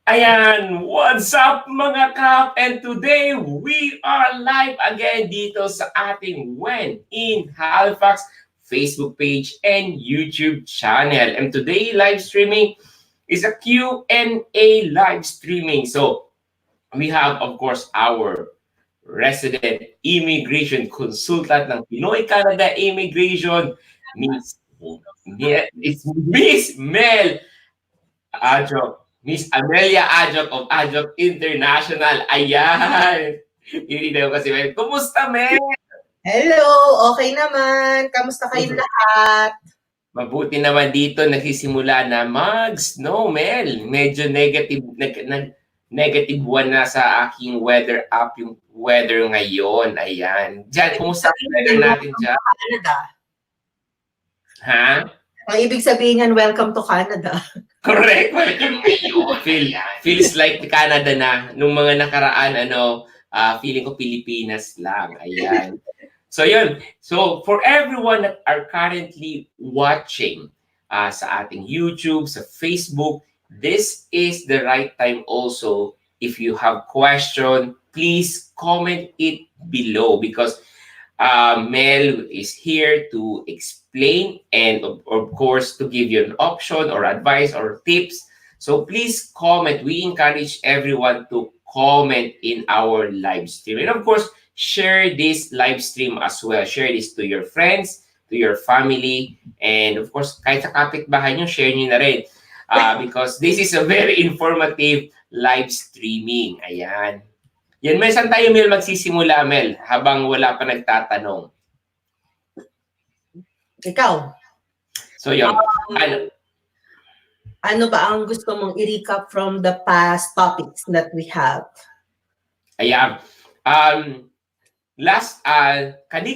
Ayan, what's up mga kap? And today we are live again dito sa ating When in Halifax Facebook page and YouTube channel. And today live streaming is a Q&A live streaming. So we have of course our resident immigration consultant ng Pinoy Canada Immigration, Miss it's Miss Mel Ajok. Miss Amelia Ajok of Ajok International. Ayan. Hindi kasi, Mel. Kumusta, Mel? Hello, okay naman. Kamusta kayong lahat? Mabuti naman dito, nagsisimula na mag-snow, Mel. Medyo negative one na sa aking weather app, yung weather ngayon. Ayan. Diyan, kumusta ang weather natin dyan? Canada. Ha? Ang ibig sabihin yan, welcome to Canada. Correct. Feels like Canada na. Nung mga nakaraan, feeling ko Pilipinas lang. Ayan. So yun. So for everyone that are currently watching sa ating YouTube, sa Facebook, this is the right time also. If you have question, please comment it below because Mel is here to explain and of course to give you an option or advice or tips. So please comment. We encourage everyone to comment in our live stream. And of course, share this live stream as well. Share this to your friends, to your family, and of course, kahit sa kapitbahay nyo, share nyo na rin. Because this is a very informative live streaming. Ayan. Yan, Mel, saan tayo, Mel, magsisimula, Mel, habang wala pa nagtatanong? Ikaw? So, yun. Ano ba ang gusto mong i-recap from the past topics that we have? Ayan.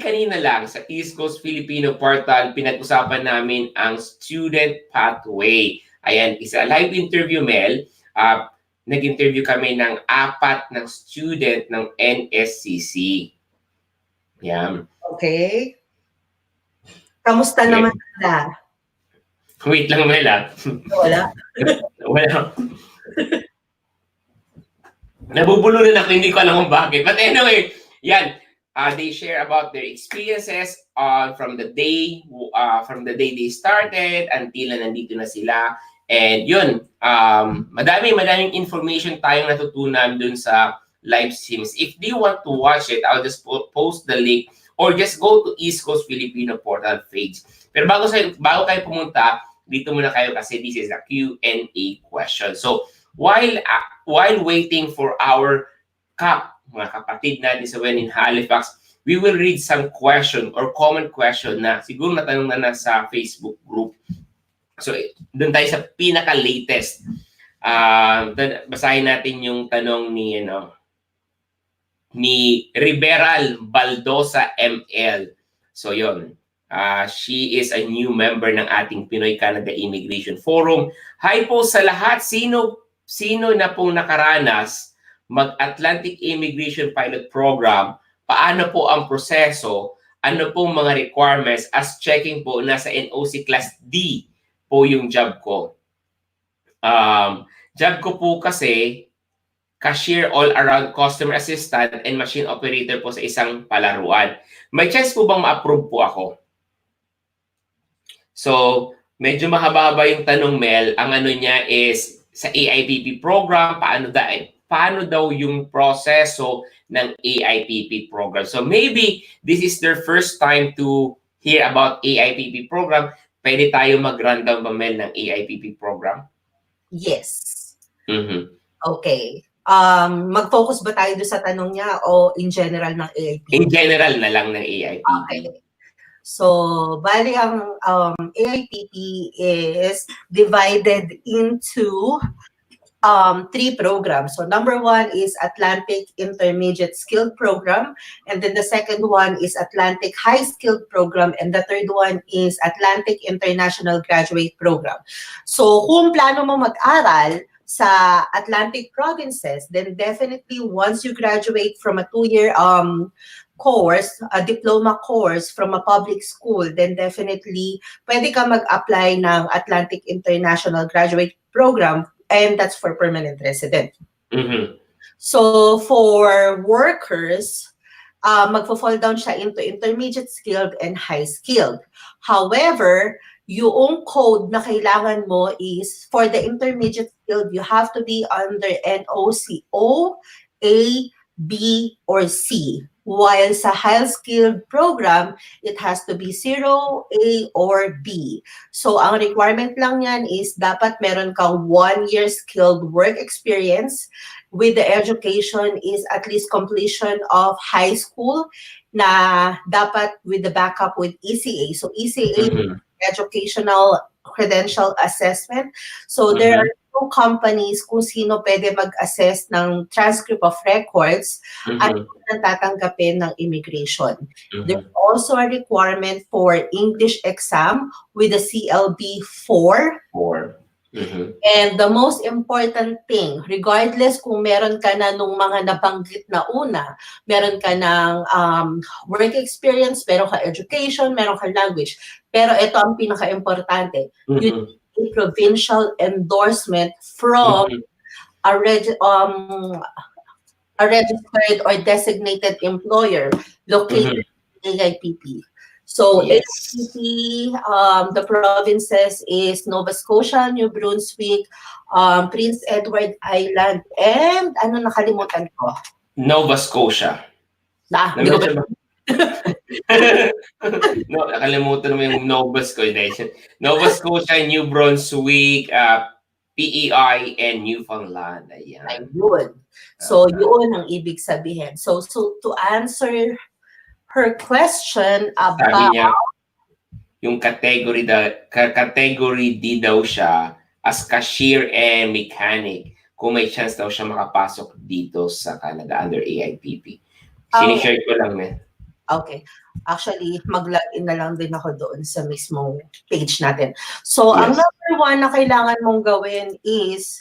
Kanina lang sa East Coast Filipino Portal, pinag-usapan namin ang student pathway. Ayan, isa live interview, Mel. Nag-interview kami ng 4 ng student ng NSCC. Yan. Okay. Kamusta naman sila? Wait lang, Mel. Wala? Wala. Nabubulunan ako, hindi ko alam kung bakit. But anyway, yan. They share about their experiences from the day they started until na nandito na sila. And yun, madaming information tayong natutunan dun sa live streams. If they want to watch it, I'll just post the link or just go to East Coast Filipino Portal page. Pero bago kayo pumunta, dito muna kayo kasi this is a Q&A question. So, while waiting for our mga kapatid natin sa When in Halifax, we will read some question or common question na siguro natanong na sa Facebook group. So, doon tayo sa pinaka-latest. Basahin natin yung tanong ni Riberal Baldosa ML. So, yun. She is a new member ng ating Pinoy Canada Immigration Forum. Hi po sa lahat. Sino na pong nakaranas mag-Atlantic Immigration Pilot Program? Paano po ang proseso? Ano pong mga requirements? As checking po, nasa NOC Class D po yung job ko. Job ko po kasi cashier all-around customer assistant and machine operator po sa isang palaruan. May chance po bang ma-approve po ako? So, medyo mahaba-haba yung tanong, Mel. Ang ano niya is sa AIPP program, paano daw yung proseso ng AIPP program. So maybe this is their first time to hear about AIPP program. Pwede tayo mag-rundown ba, Mel, ng AIPP program? Yes. Mm-hmm. Okay. Mag-focus ba tayo doon sa tanong niya o in general ng AIPP? In general na lang ng AIPP. Okay. So, bali ang AIPP is divided into 3 programs. So, number 1 is Atlantic Intermediate Skilled Program, and then the second one is Atlantic High Skilled Program, and the third one is Atlantic International Graduate Program. So, kung plano mo mag-aral sa Atlantic provinces, then definitely once you graduate from a 2-year course, a diploma course from a public school, then definitely pwede ka mag-apply ng Atlantic International Graduate Program and that's for permanent resident. Mhm. So for workers, magfo-fall down siya into intermediate skilled and high skilled. However, yung code na kailangan mo is for the intermediate skilled, you have to be under NOCO, A, B, or C. While sa high skilled program, it has to be 0, A, or B. So ang requirement lang yan is dapat meron kang 1 year skilled work experience with the education is at least completion of high school na dapat with the backup with ECA. So ECA, Mhm. Educational Credential Assessment. So there are two companies kung sino pwede mag-assess ng transcript of records at Mhm. nang tatanggapin ng immigration. There's Mhm. also a requirement for English exam with the CLB 4. 4. Mhm. And the most important thing, regardless kung meron ka na nung mga nabanggit na una, meron ka ng work experience, meron ka education, meron ka language. Pero ito ang pinaka-importante, you Mhm. need a provincial endorsement from Mhm. a, a registered or designated employer located Mhm. in AIPP. So Yes. AIPP, the provinces is Nova Scotia, New Brunswick, Prince Edward Island, and ano nakalimutan ko? Nova Scotia. Hindi ko ba? Na-mention ba? No, nakalimutan mo yung Nova Scotia. Nova Scotia, New Brunswick, PEI, and Newfoundland. Ayan. Ayun. So yun ang ibig sabihin. So to answer her question Sabi about niya, yung category D daw siya as cashier and mechanic kung may chance daw siya makapasok dito sa Canada under AIPP. Sinishare ko lang, men. Okay. Actually, mag-login na lang din ako doon sa mismong page natin. So, ang Yes. number one na kailangan mong gawin is,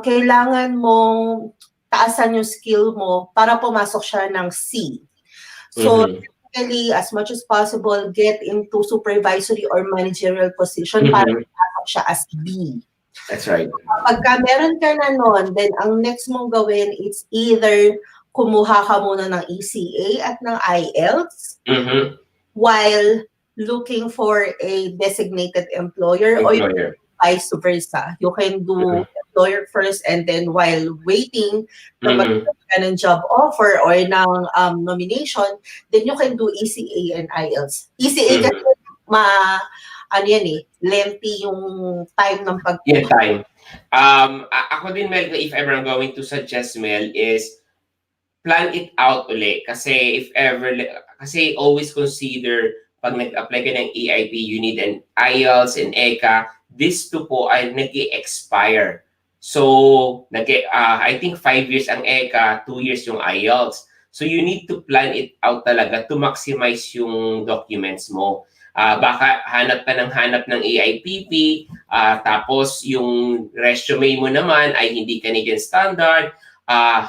kailangan mong taasan yung skill mo para pumasok siya ng C. So, typically, as much as possible, get into supervisory or managerial position para pumasok siya as B. That's right. Pagka meron ka na nun, then ang next mong gawin is either kumuha ka muna ng ECA at ng IELTS while looking for a designated employer or vice versa. You can do employer first and then while waiting na magkaroon ka ng job offer or ng nomination, then you can do ECA and IELTS. ECA kasi ano yan lengthy yung time ng pag- Yeah, time. Ako din, Mel, if ever I'm going to suggest, Mel, is plan it out uli. Kasi if ever, kasi always consider pag nag-apply ka ng EIP, you need an IELTS and ECA. These two po ay nag-expire. So, I think 5 years ang ECA, 2 years yung IELTS. So, you need to plan it out talaga to maximize yung documents mo. Baka hanap ka ng hanap ng AIPP, tapos yung resume mo naman ay hindi Canadian standard,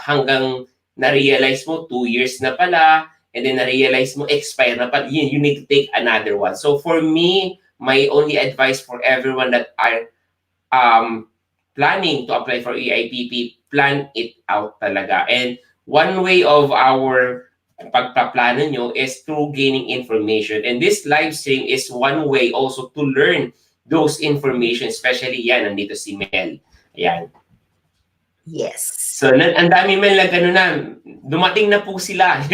hanggang na-realize mo 2 years na pala, and then na-realize mo expire na pala, you need to take another one. So for me, my only advice for everyone that are planning to apply for AIPP, plan it out talaga. And one way of our pagpaplano nyo is through gaining information. And this live stream is one way also to learn those information, especially yan, nandito si Mel. Ayan. Yes. So, ang dami Mel na gano'n na, dumating na po sila.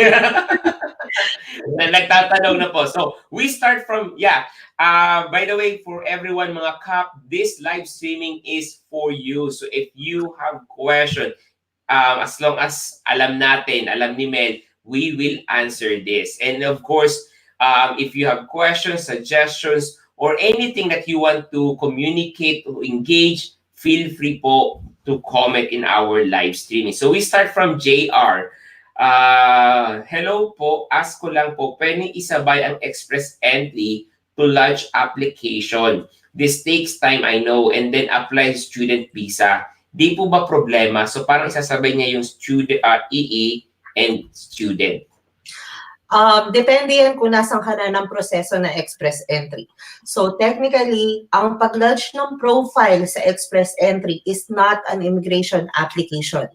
Nagtatanong na po. So, we start from, by the way, for everyone mga kap, this live streaming is for you. So, if you have question, as long as alam ni Mel, we will answer this. And of course, if you have questions, suggestions, or anything that you want to communicate or engage, feel free po to comment in our live streaming. So we start from JR. Hello po, ask ko lang po, pwede isabay ang express entry to lodge application. This takes time, I know, and then apply student visa. Di po ba problema? So parang isasabay niya yung student, EE and student. Depende yan kung nasan ka na ng proseso ng express entry. So technically, ang pag-lodge ng profile sa express entry is not an immigration application.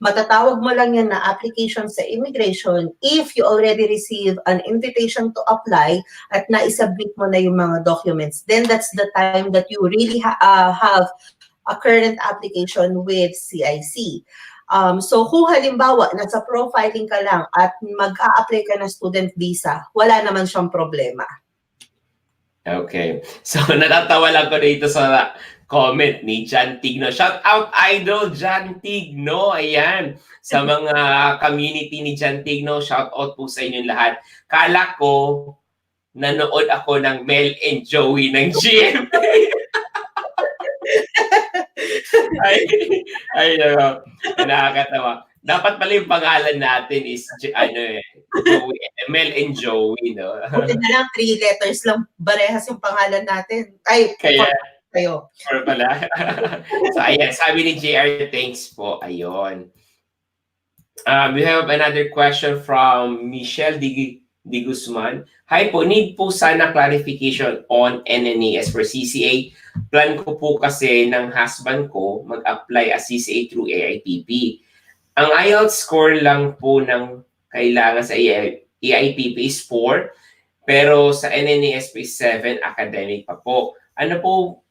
Matatawag mo lang yan na application sa immigration if you already receive an invitation to apply at na-submit mo na yung mga documents. Then that's the time that you really have a current application with CIC. So kung halimbawa, nasa profiling ka lang at mag-a-apply ka ng student visa, wala naman siyang problema. Okay. So, natatawa lang ko dito sa comment ni John Tigno. Shout out, Idol John Tigno. Ayan. Sa mga community ni John Tigno, shout out po sa inyong lahat. Kala ko, nanood ako ng Mel and Joey ng GMA. ay, nakakatawa. Dapat pala yung pangalan natin is, Joey, Mel and Joey, no? Buti na lang, 3 letters lang, barehas yung pangalan natin. Ay, Kaya, kayo. or pala. So, ayan, sabi ni JR, thanks po. Ayun. We have another question from Michelle Di Guzman. Hi po, need po sana clarification on NNAS for CCA. Plan ko po kasi ng husband ko mag-apply as CCA through AIPP. Ang IELTS score lang po ng kailangan sa AIPP is 4, pero sa NNAS is 7, academic pa po. Ano po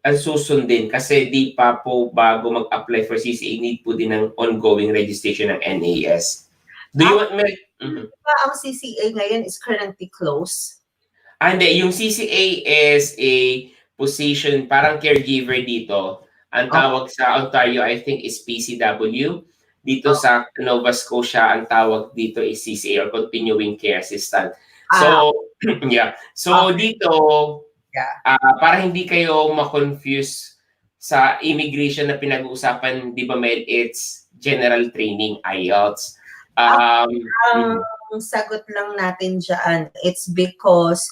ang susundin? Kasi di pa po bago mag-apply for CCA, need po din ng ongoing registration ng NAS. Do you want me? Ang CCA ngayon is currently closed. Hindi. Yung CCA is a position, parang caregiver dito. Ang tawag sa Ontario, I think, is PCW. Dito sa Nova Scotia, ang tawag dito is CCA or Continuing Care Assistant. So, yeah. So, dito, para hindi kayo ma-confuse sa immigration na pinag-uusapan, di ba, Mel, it's general training, IELTS. Ang sagot lang natin dyan, it's because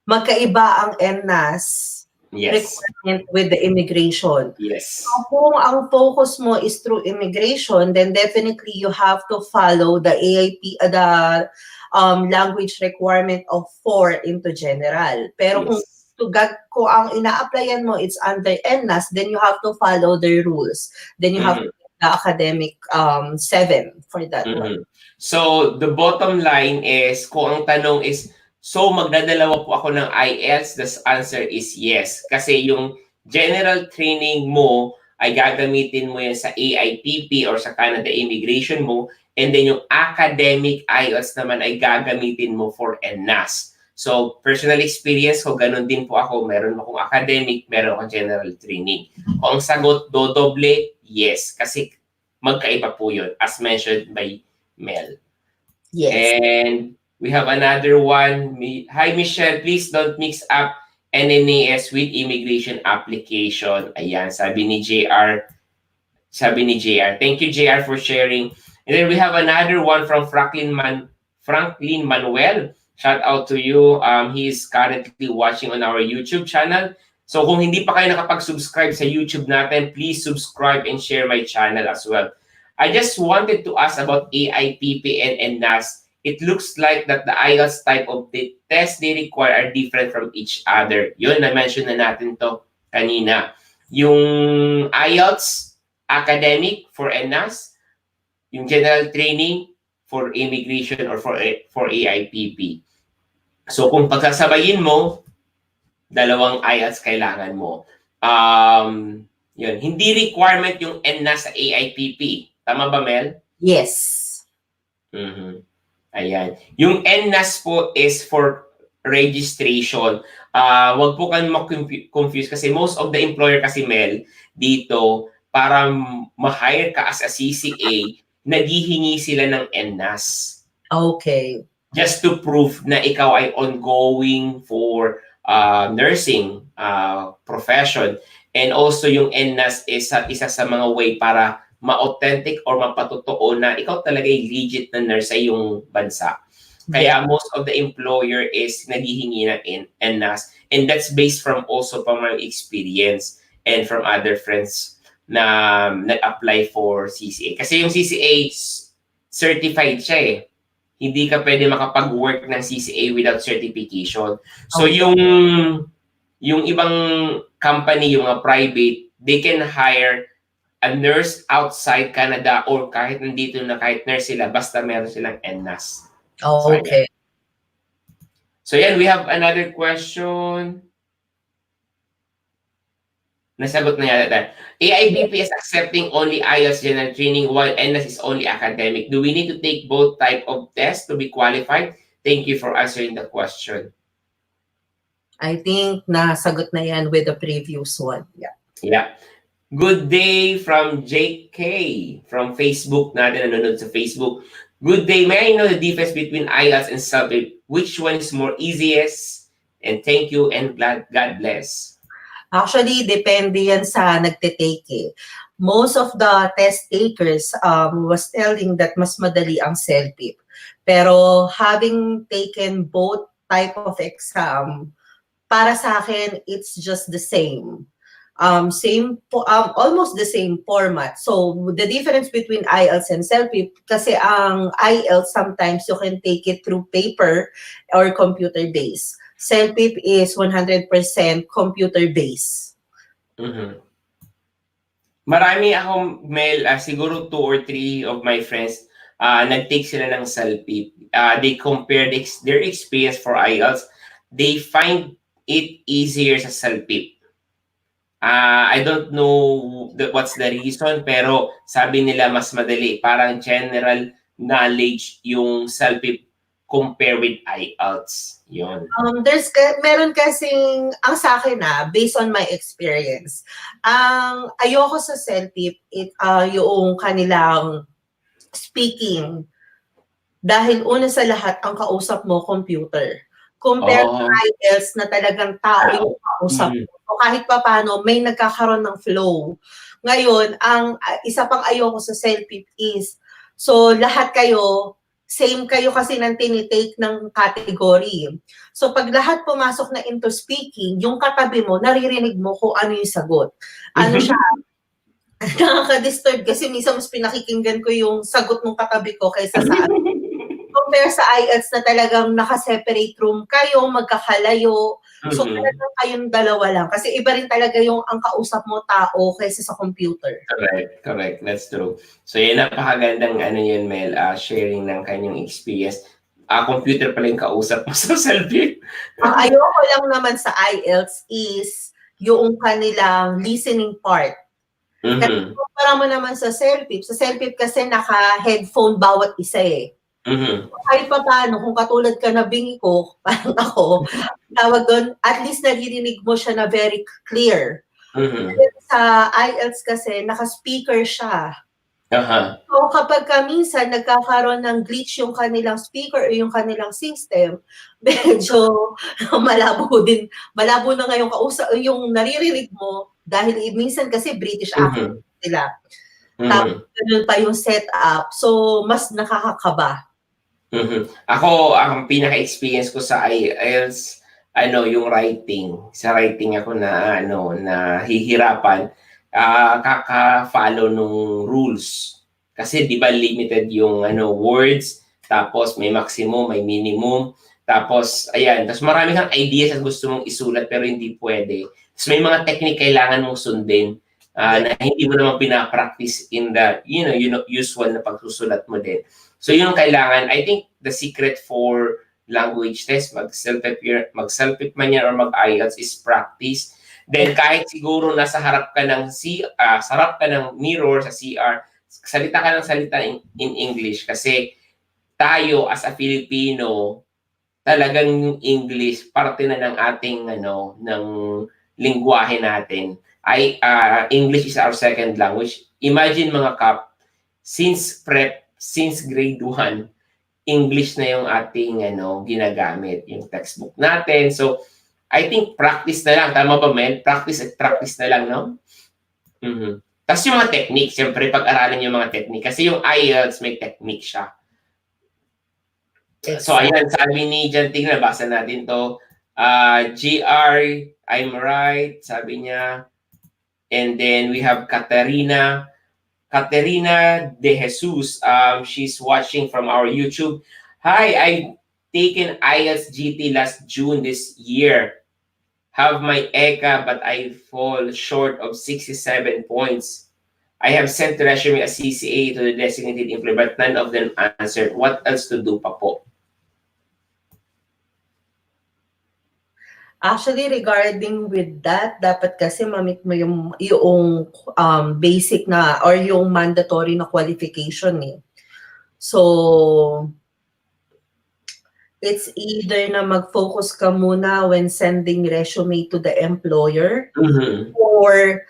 magkaiba ang NNAS requirement with the immigration. Yes. So kung ang focus mo is through immigration, then definitely you have to follow the AIP, the language requirement of 4 into general. Pero kung ang ina-applyan mo it's under NNAS, then you have to follow the rules. Then you have to get the academic 7 for that one. So the bottom line is, kung ang tanong is, so magdadalawa po ako ng IELTS, the answer is yes. Kasi yung general training mo ay gagamitin mo yan sa AIPP or sa Canada Immigration mo, and then yung academic IELTS naman ay gagamitin mo for NNAS. So, personal experience ko, ganun din po ako. Meron akong academic, meron akong general training. Kung ang sagot, dodoble, yes. Kasi magkaiba po yun, as mentioned by Mel. Yes. And we have another one. Hi, Michelle. Please don't mix up NNAS with immigration application. Ayan, sabi ni JR. Thank you, JR, for sharing. And then we have another one from Franklin Manuel. Shout out to you. He is currently watching on our YouTube channel. So kung hindi pa kayo nakapag-subscribe sa YouTube natin, please subscribe and share my channel as well. I just wanted to ask about AIPP and NNAS. It looks like that the IELTS type of the test they require are different from each other. Yun, na-mention na natin to kanina. Yung IELTS academic for NNAS, yung general training for immigration or for AIPP. So kung pagsasabayin mo, dalawang IELTS kailangan mo. Yun. Hindi requirement yung NNAS sa AIPP. Tama ba, Mel? Yes. Ayan. Yung NNAS po is for registration. Wag po kang ma-confuse kasi most of the employer kasi, Mel, dito, para ma-hire ka as a CCA, naghihingi sila ng NNAS. Okay. Just to prove na ikaw ay ongoing for nursing profession. And also yung NNAS is isa sa mga way para ma-authentic or mapatotoo na ikaw talaga ay legit na nurse sa iyong bansa. Kaya most of the employer is naghihingi ng NNAS, and that's based from also from my experience and from other friends na nag-apply for CCA. Kasi yung CCA certified siya eh. hindi ka pwede makapag-work ng CCA without certification. So Okay. yung ibang company, yung mga private, they can hire a nurse outside Canada or kahit nandito na kahit nurse sila, basta meron silang NNAS. So, ayan. Okay. So, yan, we have another question. Nasagot na yata tayo. AIPP is accepting only IELTS general training while NNAS is only academic. Do we need to take both type of tests to be qualified? Thank you for answering the question. I think nasagot na yan with the previous one. Yeah. Yeah. Good day from JK from Facebook natin, nanonood sa Facebook. Good day. May I know the difference between IELTS and SELF-IP? Which one is more easiest? And thank you and God bless. Actually, depende yan sa nagte-take eh. Most of the test takers was telling that mas madali ang CELPIP. Pero having taken both type of exam, para sa akin, it's just the same. Almost the same format. So the difference between IELTS and CELPIP, kasi ang IELTS sometimes you can take it through paper or computer based. CELPIP is 100% computer based. Mm-hmm. Marami akong mail, siguro 2 or 3 of my friends, nag-take sila ng CELPIP. They compare their experience for IELTS. They find it easier sa CELPIP. I don't know what's the reason, pero sabi nila mas madali. Parang general knowledge yung CELPIP compare with IELTS. Yun. Meron kasing, ang sa akin based on my experience, ang ayoko sa CELPIP, yung kanilang speaking, dahil una sa lahat, ang kausap mo, computer. Compared to IELTS na talagang tao yung kausap mo. So kahit pa paano, may nagkakaroon ng flow. Ngayon, ang isa pang ayoko sa CELPIP is, so lahat kayo, same kayo kasi nang tinitake ng category. So pag lahat pumasok na into speaking, yung katabi mo, naririnig mo kung ano yung sagot. Ano siya, nakaka-disturb kasi minsan mas pinakikinggan ko yung sagot ng katabi ko kaysa sa compare sa IELTS na talagang naka-separate room kayo, magkakalayo. So talagang kayong dalawa lang. Kasi iba rin talaga yung ang kausap mo tao kaysa sa computer. Correct. That's true. So yan, napakagandang yun, Mel, sharing ng kanyang experience. Computer pala yung kausap mo sa CELPIP. Ang ayoko lang naman sa IELTS is yung kanilang listening part. Kasi kumpara mo naman sa CELPIP kasi naka-headphone bawat isa eh. Kahit pa paano, kung katulad ka na bingi ko, parang ako, tawag doon, at least naririnig mo siya na very clear. Sa IELTS kasi, naka-speaker siya. So kapag minsan nagkakaroon ng glitch yung kanilang speaker o yung kanilang system, medyo malabo na nga yung kausap, yung naririnig mo, dahil minsan kasi British accent sila. Tapos ganun pa yung setup, so mas nakakakaba. Ako, ang pinaka-experience ko sa IELTS, yung writing. Sa writing ako na hihirapan, kaka-follow nung rules. Kasi 'di ba limited yung words, tapos may maximum, may minimum, tapos ayan, tapos marami kang ideas na gusto mong isulat pero hindi pwede. Tapos may mga technique kailangan mong sundin na hindi mo naman pina-practice in the usual na pagsusulat mo din. So yun ang kailangan. I think the secret for language test, mag-self-pip man yan or mag-IELTS is practice. Then kahit siguro nasa harap ka ng mirror sa CR, salita ka ng salita in English kasi tayo as a Filipino, talagang yung English parte na ng ating ng lingwahe natin. English is our second language. Imagine mga kap, since grade 1, English na yung ating ginagamit, yung textbook natin. So, I think practice na lang. Tama ba, Mel? Practice na lang, no? Tapos yung mga technique, siyempre pag-aralan yung mga technique. Kasi yung IELTS may technique siya. So, ayan, sabi ni Jan, tingnan, basa natin to. GR, I'm right, sabi niya. And then we have Caterina De Jesus. She's watching from our YouTube. Hi, I taken IELTS GT last June this year. Have my ECA, but I fall short of 67 points. I have sent the resume as CCA to the designated employer, but none of them answered. What else to do pa po? Actually, regarding with that, dapat kasi mamit mo yung basic na or yung mandatory na qualification eh. So, it's either na mag-focus ka muna when sending resume to the employer Mhm. or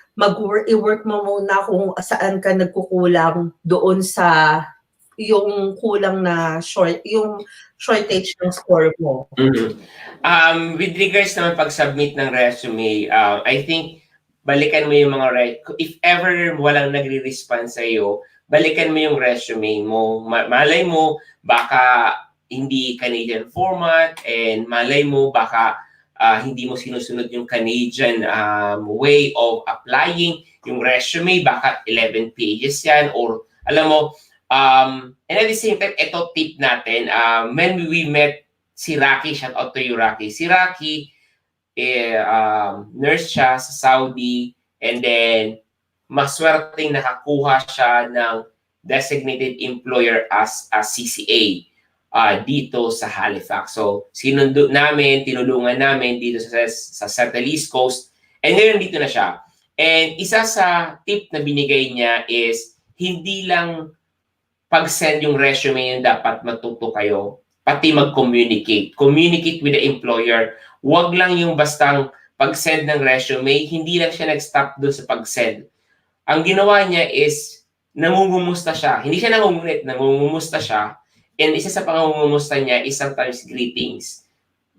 i-work mo muna kung saan ka nagkukulang doon sa yung kulang na yung shortage ng score mo. Mhm. With regards naman pag-submit ng resume, I think balikan mo yung mga if ever walang nagre-respond sa iyo, balikan mo yung resume mo. Malay mo baka hindi Canadian format, and malay mo baka hindi mo sinusunod yung Canadian way of applying yung resume, baka 11 pages yan, or alam mo, and at the same time, ito tip natin, when we met si Rocky, shout out to you, Rocky. Si Rocky, nurse siya sa Saudi, and then maswerteng nakakuha siya ng designated employer as a CCA dito sa Halifax. So, sinundo namin, tinulungan namin dito sa Central East Coast, and ngayon dito na siya. And isa sa tip na binigay niya is, hindi lang pag-send yung resume yung dapat matuto kayo, pati mag-communicate. Communicate with the employer. Huwag lang yung bastang pag-send ng resume, hindi lang siya nag-stop doon sa pag-send. Ang ginawa niya is, nangungumusta siya. Hindi siya nangungulit, nangungumusta siya. And isa sa pangungumusta niya is sometimes greetings.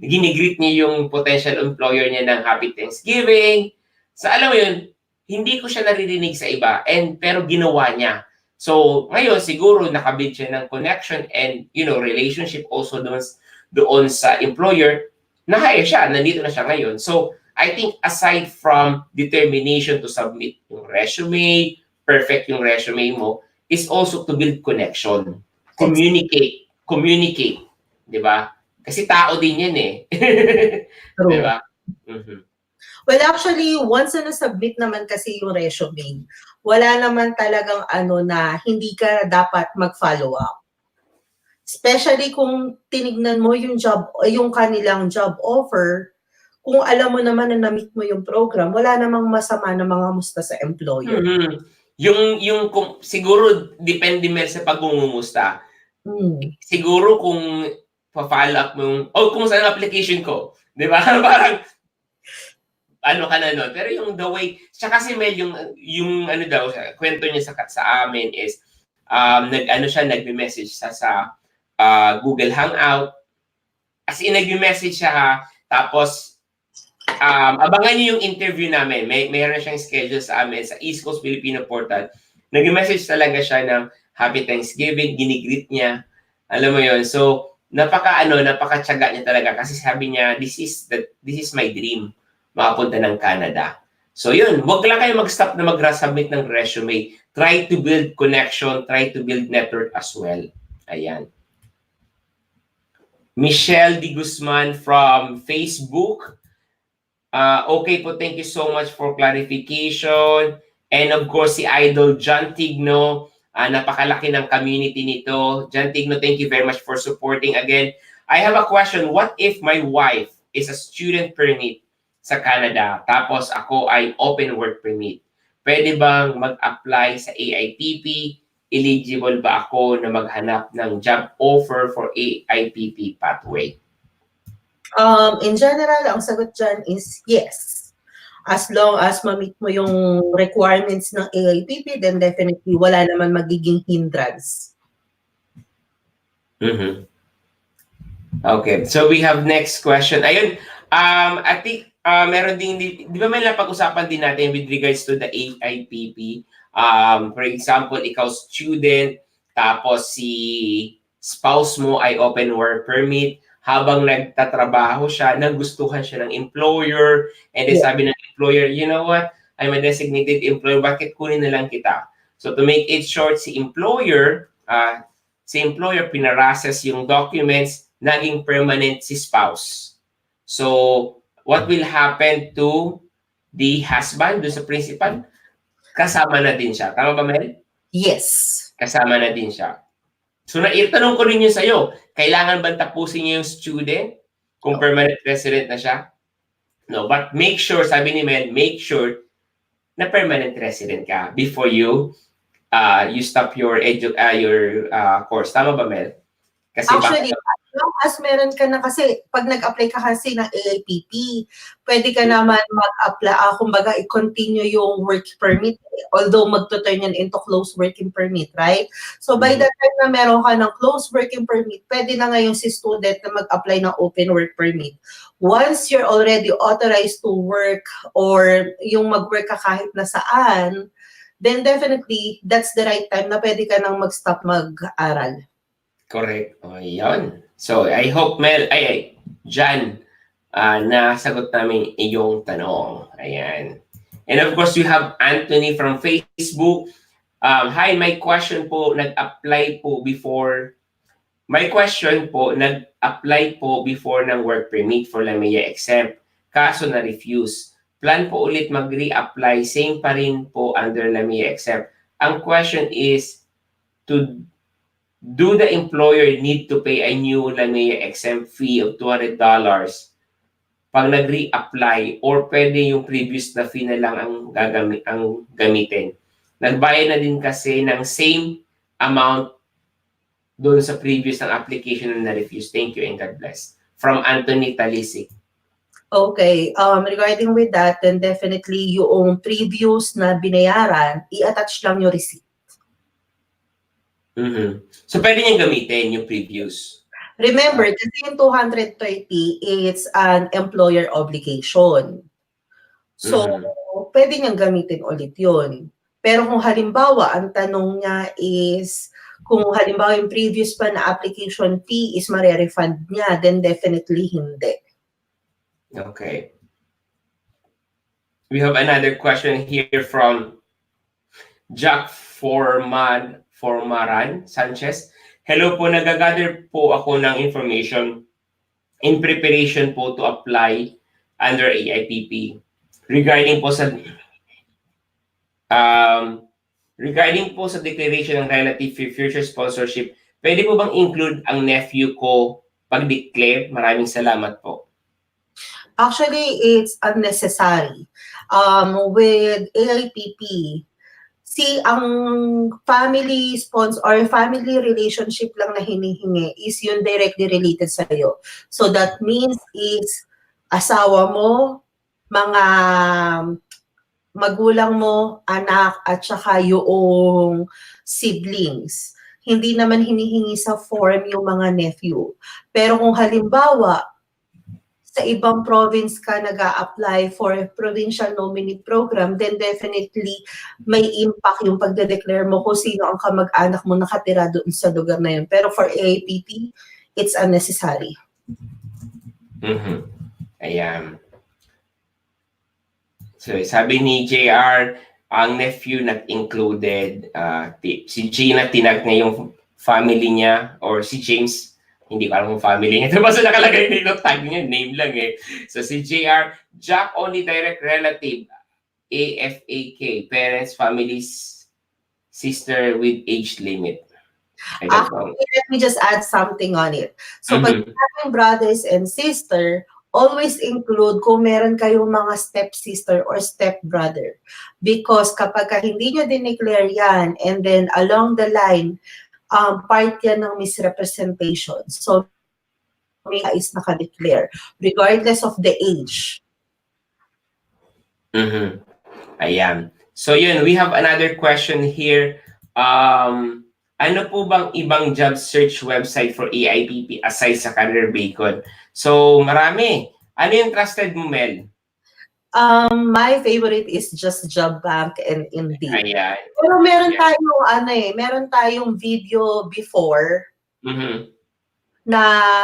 Ginigreet niya yung potential employer niya ng Happy Thanksgiving. So alam mo yun, hindi ko siya naririnig sa iba, pero ginawa niya. So, ngayon, siguro nakabit siya ng connection and, relationship also doon sa employer, na-hire siya, nandito na siya ngayon. So, I think aside from determination to submit yung resume, perfect yung resume mo, is also to build connection. Communicate. Di ba? Kasi tao din yan eh. Di ba? Mm-hmm. Well, actually, once na submit naman kasi yung resume, wala naman talagang na hindi ka dapat mag-follow up. Especially kung tinignan mo yung kanilang job offer, kung alam mo naman na na-meet mo yung program, wala namang masama na mga musta sa employer. Mm-hmm. Yung siguro depende Mel sa pagmumusta. Siguro kung pa-follow up mo, kung saan ang application ko, 'di ba? Parang ano ka na no. Pero yung the way, siya kasi Mel, yung ano daw, kwento niya sa amin is nagme-message sa Google Hangout. As in, nagme-message siya ha, tapos abangan niyo yung interview namin. Mayroon siyang schedule sa amin sa East Coast Filipino Portal. Nag-message talaga siya ng Happy Thanksgiving, ginigreet niya. Alam mo yon. So, napaka-tiyaga niya talaga kasi sabi niya, this is my dream, makapunta ng Canada. So yun, wag lang kayo mag-stop na mag-submit ng resume. Try to build connection, try to build network as well. Ayan. Michelle Di Guzman from Facebook. Okay po, thank you so much for clarification. And of course, si Idol John Tigno, napakalaki ng community nito. John Tigno, thank you very much for supporting again. I have a question. What if my wife is a student permit sa Canada, tapos ako ay open work permit? Pwede bang mag-apply sa AIPP? Eligible ba ako na maghanap ng job offer for AIPP pathway? In general, ang sagot dyan is yes. As long as ma-meet mo yung requirements ng AIPP, then definitely wala naman magiging hindrance. Mm-hmm. Okay, so we have next question. Ayun, I think meron din, di ba may napag-usapan din natin with regards to the AIPP? For example, ikaw student, tapos si spouse mo ay open work permit, habang nagtatrabaho siya, nagustuhan siya ng employer, and then sabi ng employer, you know what, I'm a designated employer, bakit kunin na lang kita? So to make it short, si employer, si employer, pinarases yung documents, naging permanent si spouse. So, what will happen to the husband, doon sa principal? Kasama na din siya. Tama ba, Mel? Yes. Kasama na din siya. So, naitanong ko rin yun sa'yo, kailangan ba tapusin niya yung student kung permanent resident na siya? No, but make sure, sabi ni Mel, make sure na permanent resident ka before you stop your course. Tama ba, Mel? Kasi Actually, as meron ka na kasi, pag nag-apply ka kasi ng AIPP, pwede ka naman mag-apply, kumbaga, i-continue yung work permit, although magto-turn yan into closed working permit, right? So, by the time na meron ka ng closed working permit, pwede na ngayon si student na mag-apply ng open work permit. Once you're already authorized to work or yung mag-work ka kahit na saan, then definitely, that's the right time na pwede ka nang mag-stop mag-aral. Correct. O, yun. So, I hope, Mel, Jan, nasagot namin iyong tanong. Ayan. And of course, we have Anthony from Facebook. Hi, my question po, nag-apply po before ng work permit for Lamia exempt. Kaso na-refuse. Plan po ulit mag-re-apply, same pa rin po under Lamia exempt. Ang question is, do the employer need to pay a new Lamia exempt fee of $200 pag nag-re-apply or pwede yung previous na fee na lang ang gamitin? Nagbayad na din kasi ng same amount doon sa previous ng application na na-refuse. Thank you and God bless. From Anthony Talisik. Okay, regarding with that, then definitely yung previous na binayaran, i-attach lang yung receipt. So, pwede niyang gamitin yung previous. Remember, kasi yung 230, it's an employer obligation. So, pwede niyang gamitin ulit yun. Pero kung halimbawa, ang tanong niya is, kung halimbawa yung previous pa na application fee is mare-refund niya, then definitely hindi. Okay. We have another question here from Jack Formaran Sanchez. Hello po, nagagather po ako ng information in preparation po to apply under AIPP. Regarding po sa declaration ng relative future sponsorship, pwede po bang include ang nephew ko pag-declare? Maraming salamat po. Actually, it's unnecessary. With AIPP, ang family sponsor or family relationship lang na hinihingi is yung directly related sa iyo. So that means is asawa mo, mga magulang mo, anak, at saka yung siblings. Hindi naman hinihingi sa form yung mga nephew. Pero kung halimbawa, sa ibang province ka nag-a-apply for provincial nominee program, then definitely may impact yung pagde-declare mo kung sino ang kamag-anak mo nakatira doon sa lugar na yun. Pero for AIPP, it's unnecessary. Ayan. So, sabi ni JR, ang nephew not included. Si Gina, tinag niya yung family niya, or si James, hindi ko alam kung family niya. Basta nakalagay dito, tag niya, name lang eh. So si JR, Jack only direct relative, AFAK, parents, families, sister with age limit. Let me just add something on it. So pag having brothers and sister, always include kung meron kayong mga step-sister or step-brother. Because kapag hindi nyo dineclare yan, and then along the line, part yan ng misrepresentation. So, may is naka-declare, regardless of the age. Ayan. So yun, we have another question here. Ano po bang ibang job search website for AIPP aside sa Career Bacon? So, marami. Ano yung trusted mo, Mel? My favorite is just Job Bank and Indeed. Ayan. Pero meron tayong video before na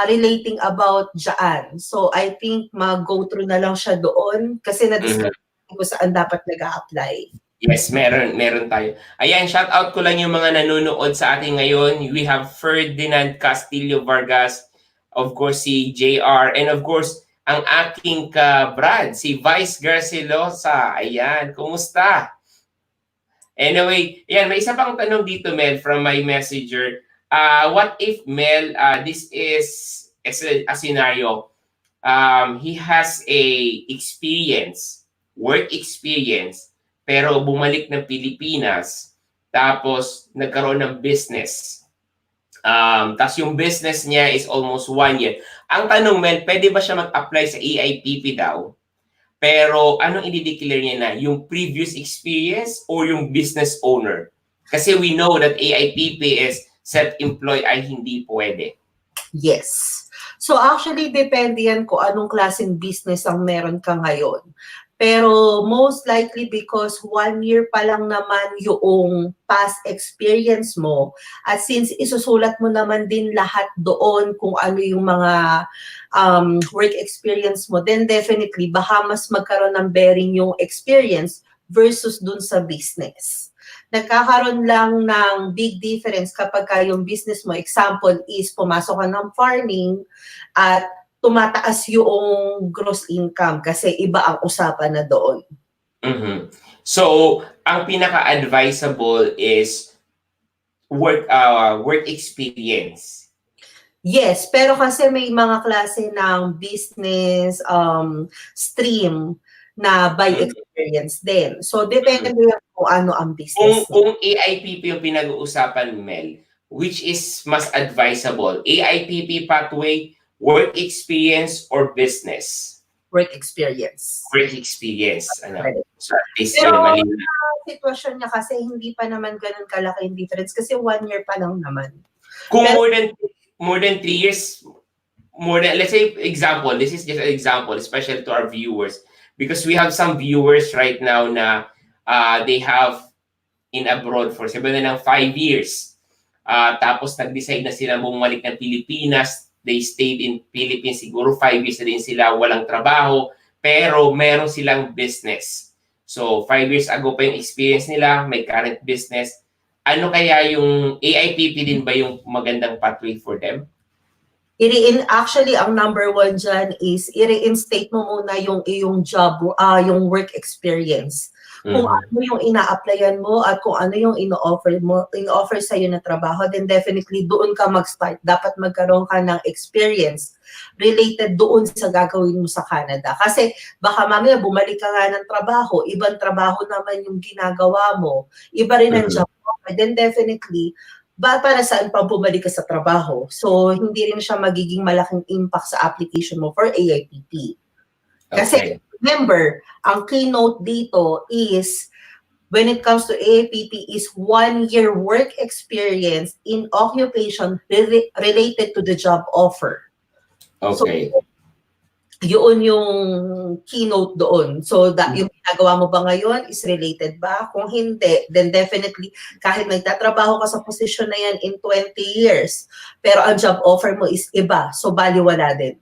relating about dyan. So, I think mag-go through na lang siya doon kasi na-discuss ko saan dapat nag-a-apply. Yes, meron tayo. Ayan, shout out ko lang yung mga nanonood sa atin ngayon. We have Ferdinand Castillo Vargas, of course si JR, and of course ang aking ka-Brad, si Vice Garcilosa. Ayan, kumusta? Anyway, ayan, may isa pang tanong dito, Mel, from my messenger. What if, Mel, this is a scenario, he has a experience, work experience, pero bumalik ng Pilipinas, tapos nagkaroon ng business. Tapos yung business niya is almost 1 year. Ang tanong, Mel, pwede ba siya mag-apply sa EIPP daw? Pero anong i-declare niya na? Yung previous experience or yung business owner? Kasi we know that AIPP is self-employed ay hindi pwede. Yes. So actually, depende yan kung anong klaseng business ang meron ka ngayon. Pero most likely because 1 year pa lang naman yung past experience mo, at since isusulat mo naman din lahat doon kung ano yung mga work experience mo, then definitely baka mas magkaroon ng bearing yung experience versus dun sa business. Nagkakaroon lang ng big difference kapag yung business mo, example is pumasok ka ng farming at tumataas yung gross income kasi iba ang usapan na doon. Mm-hmm. So, ang pinaka-advisable is work experience. Yes, pero kasi may mga klase ng business stream na by experience din. So, depende kung ano ang business. Kung AIPP yung pinag-uusapan, Mel, which is mas advisable? AIPP pathway, work experience, or business? Work experience. Work experience. Ano? So, at least Pero mali na sitwasyon niya kasi hindi pa naman ganun kalaki yung difference kasi 1 year pa lang naman. Kung more than 3 years, let's say example, this is just an example, especially to our viewers, because we have some viewers right now na they have in abroad for 5 years. Tapos nag-decide na sila bumalik ng Pilipinas. They stayed in Philippines siguro 5 years na din sila walang trabaho, pero meron silang business. So 5 years ago pa yung experience nila, may current business. Ano kaya yung AIPP din ba yung magandang pathway for them? Actually, ang number 1 dyan is i-reinstate mo muna yung iyong job, yung work experience. Kung ano yung ina-applyan mo at kung ano yung ino-offer sa'yo na trabaho, then definitely doon ka mag-start. Dapat magkaroon ka ng experience related doon sa gagawin mo sa Canada. Kasi baka mamaya bumalik ka nga ng trabaho, ibang trabaho naman yung ginagawa mo, iba rin ang job mo, then definitely, para saan pa bumalik ka sa trabaho? So, hindi rin siya magiging malaking impact sa application mo for AIPP. Kasi, remember, ang keynote dito is, when it comes to AIPP, is 1 year work experience in occupation related to the job offer. Okay. So, yun yung keynote doon. So, yung ginagawa mo ba ngayon is related ba? Kung hindi, then definitely, kahit nagtatrabaho ka sa posisyon na yan in 20 years, pero ang job offer mo is iba, so baliwala din.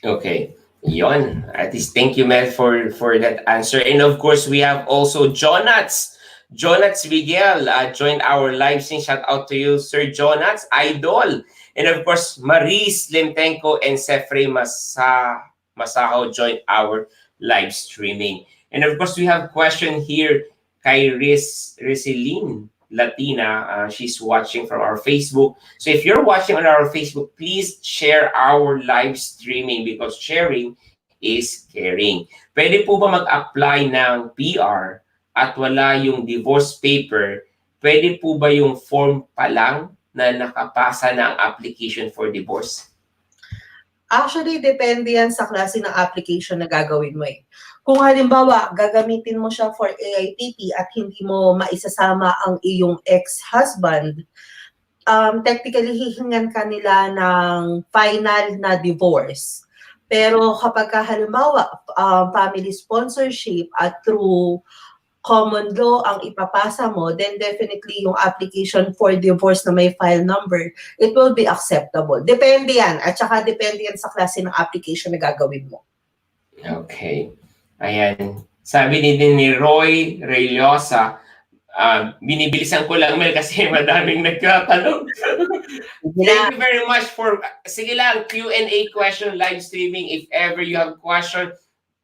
Okay. Yon. At least thank you, Mel, for that answer. And of course, we have also Jonats. Jonats Miguel joined our live stream. Shout out to you, Sir Jonats, idol. And of course, Maris Limtenko and Sefre Masaho join our live streaming. And of course, we have a question here kay Riceline Latina. She's watching from our Facebook. So if you're watching on our Facebook, please share our live streaming because sharing is caring. Pwede po ba mag-apply ng PR at wala yung divorce paper? Pwede po ba yung form pa lang na nakapasa na ang application for divorce? Actually, depende yan sa klase ng application na gagawin mo eh. Kung halimbawa, gagamitin mo siya for AIPP at hindi mo maisasama ang iyong ex-husband, technically hihingan ka nila ng final na divorce. Pero kapag halimbawa, family sponsorship at through common law ang ipapasa mo, then definitely yung application for divorce na may file number, it will be acceptable. Depende yan. At saka depende yan sa klase ng application na gagawin mo. Okay. Ayan. Sabi din ni Roy Reyosa, Binibilisan ko lang, Mel, kasi madaming nagtatanong. Thank you very much for, sige lang, Q&A question live streaming. If ever you have question,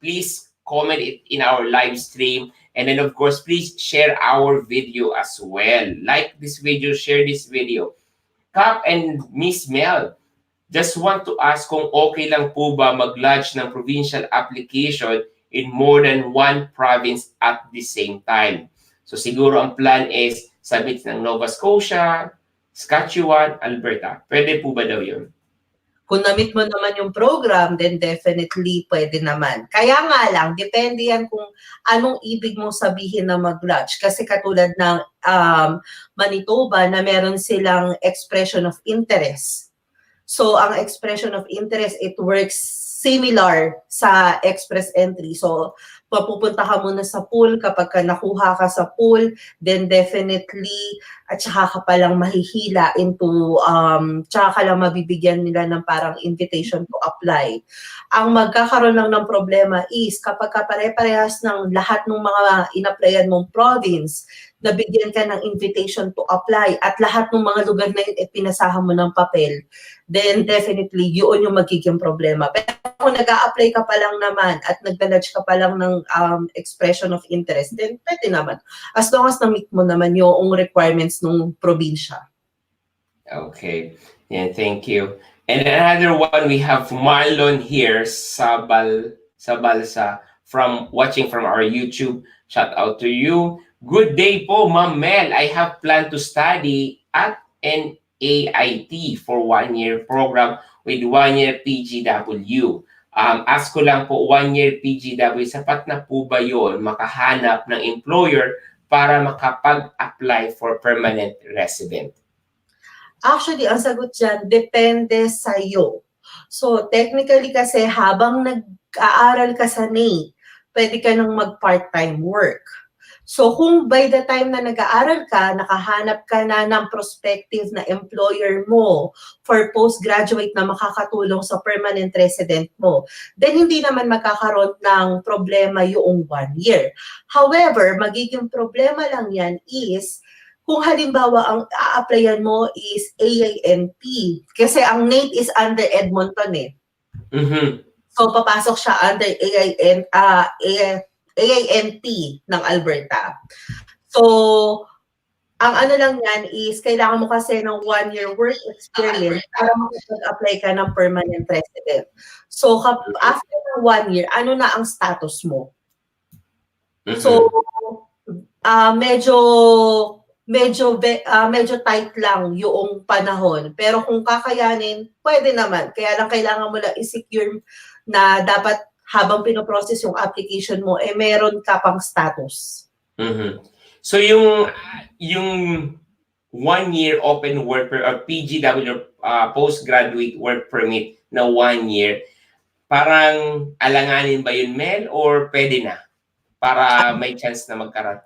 please comment it in our live stream. And then, of course, please share our video as well. Like this video, share this video. Cap and Miss Mel, just want to ask kung okay lang po ba mag-lodge ng provincial application in more than one province at the same time. So siguro ang plan is submit ng Nova Scotia, Saskatchewan, Alberta. Pwede po ba daw yun? Kung na-meet mo naman yung program, then definitely pwede naman. Kaya nga lang, depende yan kung anong ibig mong sabihin na mag-lodge. Kasi katulad ng Manitoba na meron silang expression of interest. So, ang expression of interest, it works similar sa express entry. So, papupunta ka muna sa pool. Kapag ka nakuha ka sa pool, then definitely, at saka ka palang mahihila into, tsaka ka lang mabibigyan nila ng parang invitation to apply. Ang magkakaroon lang ng problema is kapag ka pare-parehas ng lahat ng mga in-applyan mong province, nabigyan ka ng invitation to apply at lahat ng mga lugar na yun pinasahan mo ng papel, then definitely yun yung magiging problema. Pero kung nag-a-apply ka pa lang naman at nag-lodge ka pa lang ng expression of interest, then pwede naman. As long as na-meet mo naman yung requirements ng probinsya. Okay. Yeah, thank you. And another one, we have Marlon here, Sabalsa, watching from our YouTube. Shout out to you. Good day po, Ma'am Mel. I have planned to study at an AIT for 1-year program with 1-year PGW. Ask ko lang po, 1-year PGW, sapat na po ba yun makahanap ng employer para makapag-apply for permanent resident? Actually, ang sagot dyan, depende sa'yo. So, technically kasi habang nag-aaral ka sa NAIT, pwede ka nang mag-part-time work. So, kung by the time na nag-aaral ka, nakahanap ka na ng prospective na employer mo for postgraduate na makakatulong sa permanent resident mo, then hindi naman magkakaroon ng problema yung 1 year. However, magiging problema lang yan is kung halimbawa ang a-applyan mo is AINP. Kasi ang NAIT is under Edmonton eh. Mm-hmm. So, papasok siya under AINP ng Alberta. So, ang ano lang yan is, kailangan mo kasi ng 1-year work experience para makapag-apply ka ng permanent resident. So, after ng 1 year, ano na ang status mo? So, medyo tight lang yung panahon. Pero kung kakayanin, pwede naman. Kaya lang kailangan mo lang i-secure na dapat habang pinoprocess yung application mo, meron ka pang status. Mm-hmm. So yung 1-year open work or PGW postgraduate work permit na 1 year, parang alanganin ba yun, Mel? Or pwede na? Para may chance na magkaroon?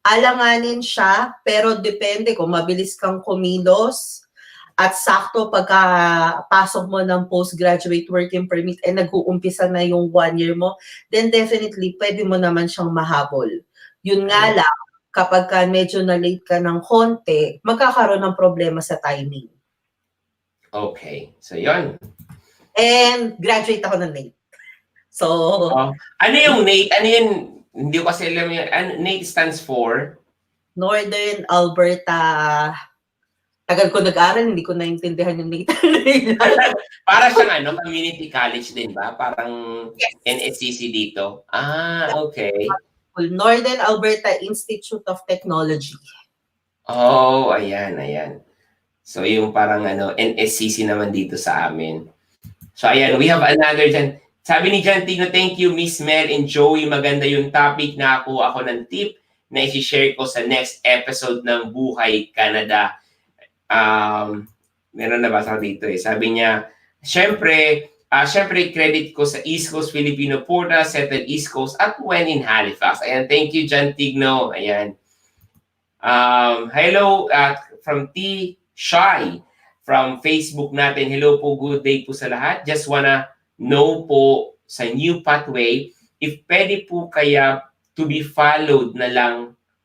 Alanganin siya, pero depende kung mabilis kang kumilos at sakto pagkapasok mo ng postgraduate working permit nag-uumpisa na yung 1 year mo, then definitely pwede mo naman siyang mahabol. Yun nga lang, kapag medyo na-late ka ng konti, magkakaroon ng problema sa timing. Okay. So, yun. And graduate ako ng NAIT. So, ano yung NAIT? Ano yun? Hindi ko kasi alam yun. NAIT stands for? Northern Alberta. Tagal ko nag-aral, hindi ko naintindihan yung NAIT. Para siyang community college din ba? Parang yes. NSCC dito? Okay. Northern Alberta Institute of Technology. Oh, ayan. So, yung parang NSCC naman dito sa amin. So, ayan, we have another dyan. Sabi ni John Tino, thank you, Miss Mel and Joey. Maganda yung topic. Nakakuha ako ng tip na isi-share ko sa next episode ng Buhay Canada. Meron na basa dito eh. Sabi niya, syempre credit ko sa East Coast Filipino Porta, settled East Coast at when in Halifax. Ayan, thank you, John Tigno. Ayan. Hello from T. Shy from Facebook natin. Hello po, good day po sa lahat. Just wanna know po sa new pathway, if pwede po kaya to be followed na lang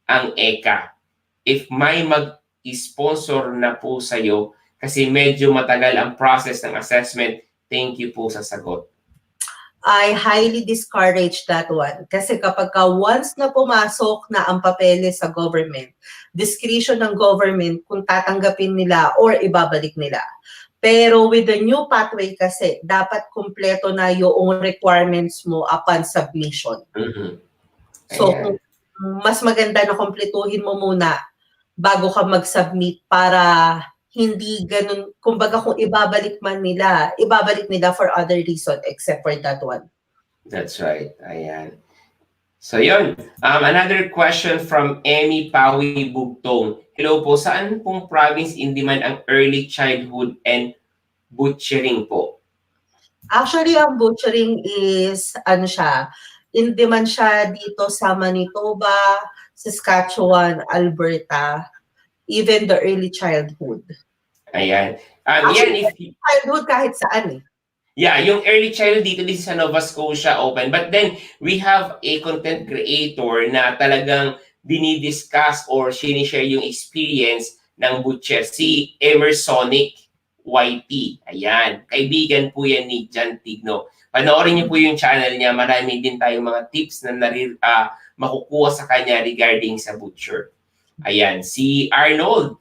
ang ECA. If may mag-sponsor na po sa'yo, kasi medyo matagal ang process ng assessment, thank you po sa sagot. I highly discourage that one. Kasi kapag once na pumasok na ang papeles sa government, discretion ng government kung tatanggapin nila or ibabalik nila. Pero with the new pathway kasi, dapat kumpleto na yung requirements mo upon submission. So, mas maganda na kumpletuhin mo muna bago ka mag-submit para hindi ganun, kumbaga kung ibabalik nila for other reason except for that one. That's right. Ayan. So yun. Another question from Emmy Pawi Bugtong. Hello po, saan pong province in demand ang early childhood and butchering po? Actually, ang butchering is, in demand siya dito sa Manitoba, Saskatchewan, Alberta, even the early childhood. Ayan. Actually, childhood kahit saan eh. Yeah, yung early childhood dito sa Nova Scotia open. But then, we have a content creator na talagang dinidiscuss or sinishare yung experience ng butcher. Si Emersonic YT. Ayan. Kaibigan po yan ni John Tigno. Panoorin niyo po yung channel niya. Marami din tayong mga tips na makukuha sa kanya regarding sa butcher. Ayan. Si Arnold.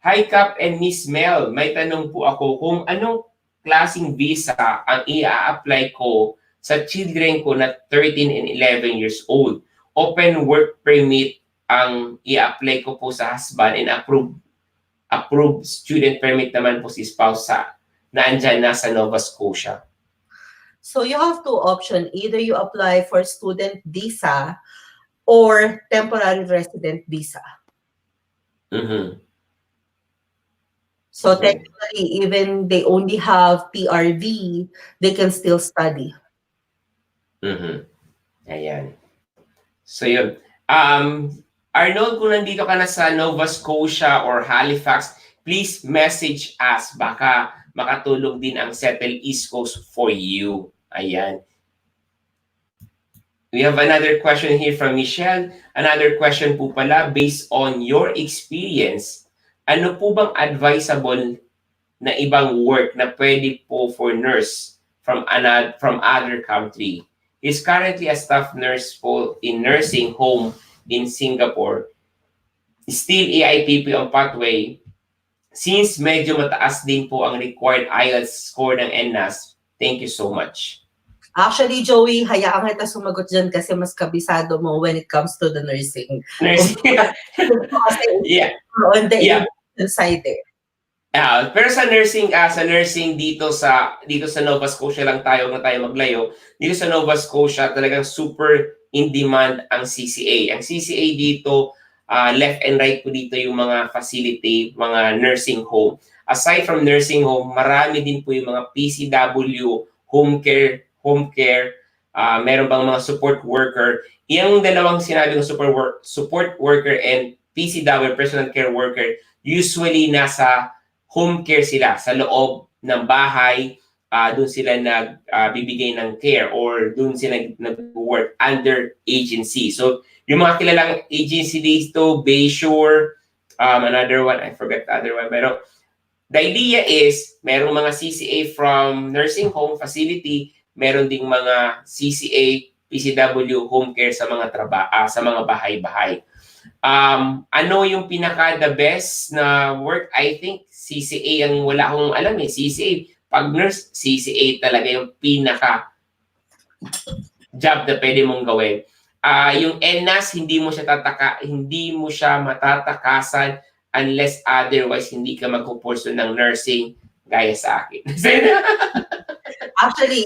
Hi Cap and Miss Mel. May tanong po ako kung anong klaseng visa ang i-apply ko sa children ko na 13 and 11 years old. Open work permit ang i-apply ko po sa husband and approved student permit naman po si spouse na andyan na sa Nova Scotia. So you have two options. Either you apply for student visa or temporary resident visa. So technically, even they only have PRV, they can still study. Ayan. So yun. Arnold, kung nandito ka na sa Nova Scotia or Halifax, please message us. Baka makatulong din ang Settle East Coast for you. Ayan. We have another question here from Michelle. Another question po pala, based on your experience, ano po bang advisable na ibang work na pwede po for nurse from other country? He's currently a staff nurse po in nursing home in Singapore. Still AIPP ang pathway. Since medyo mataas din po ang required IELTS score ng NNAS, thank you so much. Actually, Joey, hayaan kita sumagot dyan kasi mas kabisado mo when it comes to the nursing. Yeah. On the side eh. Pero sa nursing dito sa Nova Scotia lang tayo maglayo. Dito sa Nova Scotia talagang super in demand ang CCA. Ang CCA dito left and right po dito yung mga facility, mga nursing home. Aside from nursing home, marami din po yung mga PCW, home care, meron bang mga support worker. Yung dalawang sinabi ng support worker and PCW, personal care worker, usually nasa home care sila, sa loob ng bahay, doon sila nagbibigay ng care or doon sila nag-work under agency. So, yung mga kilalang agency dito, Bayshore, another one, I forgot the other one, pero the idea is, merong mga CCA from nursing home facility, meron ding mga CCA, PCW, home care sa mga sa mga bahay-bahay. Ano yung pinaka the best na work? I think CCA ang wala akong alam eh. CCA, pag nurse, CCA talaga yung pinaka job na pwede mong gawin. Yung NNAS, hindi mo siya matatakasan unless otherwise hindi ka magpupurso ng nursing gaya sa akin. Actually,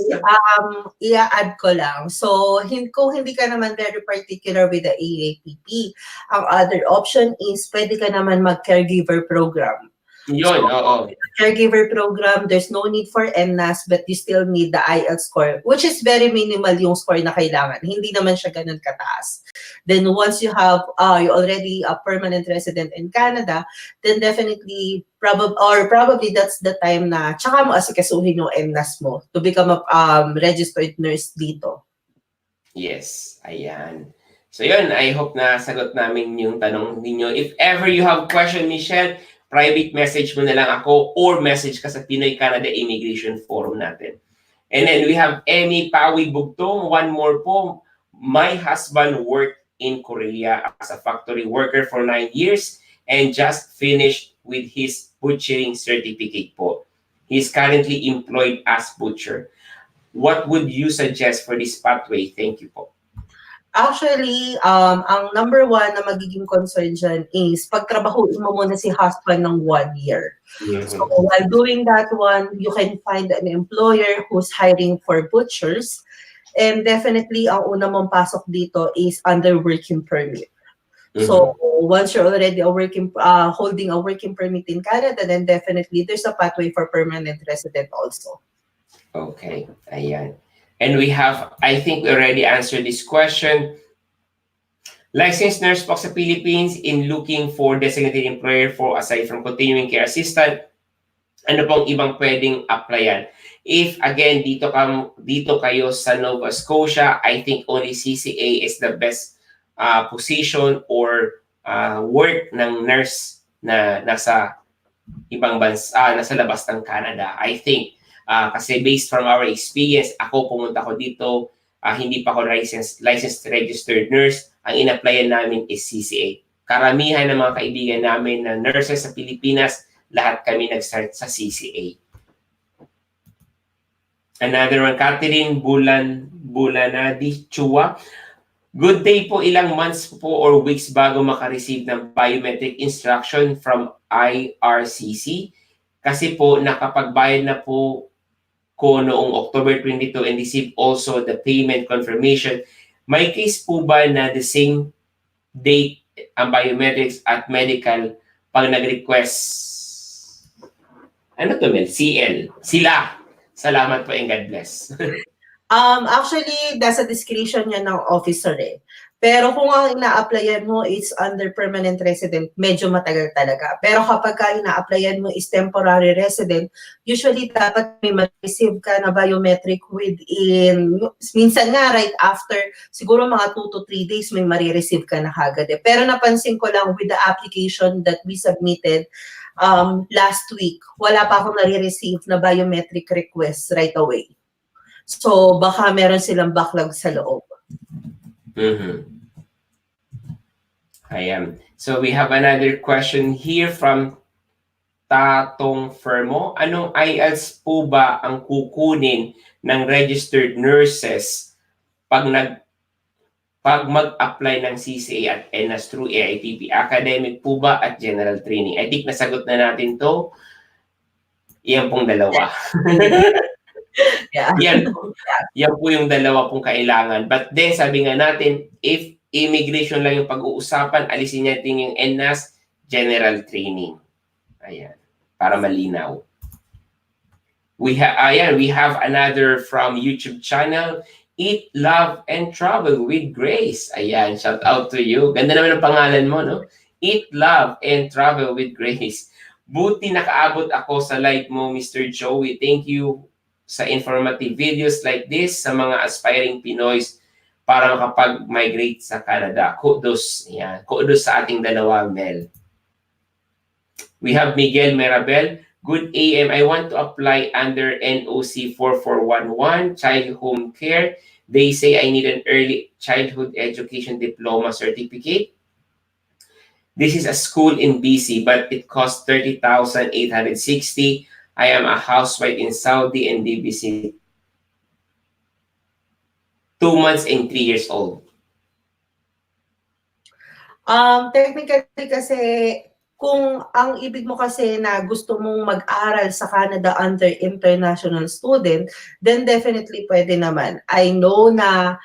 i-add ko lang. So, kung hindi ka naman very particular with the AAPP, ang other option is pwede ka naman mag-caregiver program. Yun, oo. Caregiver program, there's no need for NNAS, but you still need the IELTS score, which is very minimal yung score na kailangan. Hindi naman siya ganun kataas. Then once you have, you're already a permanent resident in Canada, then definitely, probably that's the time na tsaka mo asikasuhin yung NNAS mo to become a registered nurse dito. Yes, ayan. So yun, I hope na sagot namin yung tanong ninyo. If ever you have question, Michelle, private message mo na lang ako or message ka sa Pinoy Canada Immigration Forum natin. And then we have Emmy Pawi Bugtong. One more po. My husband worked in Korea as a factory worker for 9 years and just finished with his butchering certificate po. He's currently employed as butcher. What would you suggest for this pathway? Thank you po. Actually, ang number one na magiging concern dyan is pagtrabahuin mo muna si husband ng 1 year. So while doing that one, you can find an employer who's hiring for butchers. And definitely, ang una mong pasok dito is under working permit. So once you're already holding a working permit in Canada, then definitely there's a pathway for permanent resident also. Okay, ayan. And we have, I think we already answered this question. Licensed nurse po sa Philippines in looking for designated employer for aside from continuing care assistant, ano pong ibang pwedeng applyan? If again, dito kayo sa Nova Scotia, I think only CCA is the best position or work ng nurse na nasa ibang bansa, nasa labas ng Canada. I think kasi based from our experience, pumunta ko dito, hindi pa ako licensed registered nurse. Ang in-applyan namin is CCA. Karamihan ng mga kaibigan namin na nurses sa Pilipinas, lahat kami nag-start sa CCA. Another one, Catherine Bulanadi Chua. Good day po, ilang months po or weeks bago makareceive ng biometric instruction from IRCC? Kasi po, nakapagbayad na po ko noong October 22 and receive also the payment confirmation. May case po ba na the same date ang biometrics at medical pag nag-request? Ano to, Mel? CL. Sila. Salamat po and God bless. Actually, nasa discretion yan ng officer eh. Pero kung ang ina-applyan mo is under permanent resident, medyo matagal talaga. Pero kapag ina-applyan mo is temporary resident, usually dapat may ma-receive ka na biometric within, minsan nga right after, siguro mga 2 to 3 days may marireceive ka na kagad eh. Pero napansin ko lang with the application that we submitted last week, wala pa akong nare-receive na biometric request right away. So, baka meron silang backlog sa loob. Ayan. So, we have another question here from Tatong Fermo. Anong IELTS po ba ang kukunin ng registered nurses pag mag-apply ng CCA at ENAS through AITP? Academic po ba at general training? I think nasagot na natin to. Iyan pong dalawa. Yeah. Yan po yung dalawa pong kailangan. But then, sabi nga natin, if immigration lang yung pag-uusapan, alisin natin yung ENAS, general training. Ayan. Para malinaw. We have another from YouTube channel, Eat, Love, and Travel with Grace. Ayan, shout out to you. Ganda naman ang pangalan mo, no? Eat, Love, and Travel with Grace. Buti nakaabot ako sa live mo, Mr. Joey. Thank you sa informative videos like this sa mga aspiring Pinoys para makapag-migrate sa Canada. Kudos. Yan. Kudos sa ating dalawa, Mel. We have Miguel Merabel. Good AM. I want to apply under NOC 4411, Child Home Care. They say I need an early childhood education diploma certificate. This is a school in BC, but it costs 30,860. I am a housewife in Saudi and DBC. 2 months and 3 years old. Technically kasi, kung ang ibig mo kasi na gusto mong mag-aral sa Canada under international student, then definitely pwede naman. I know na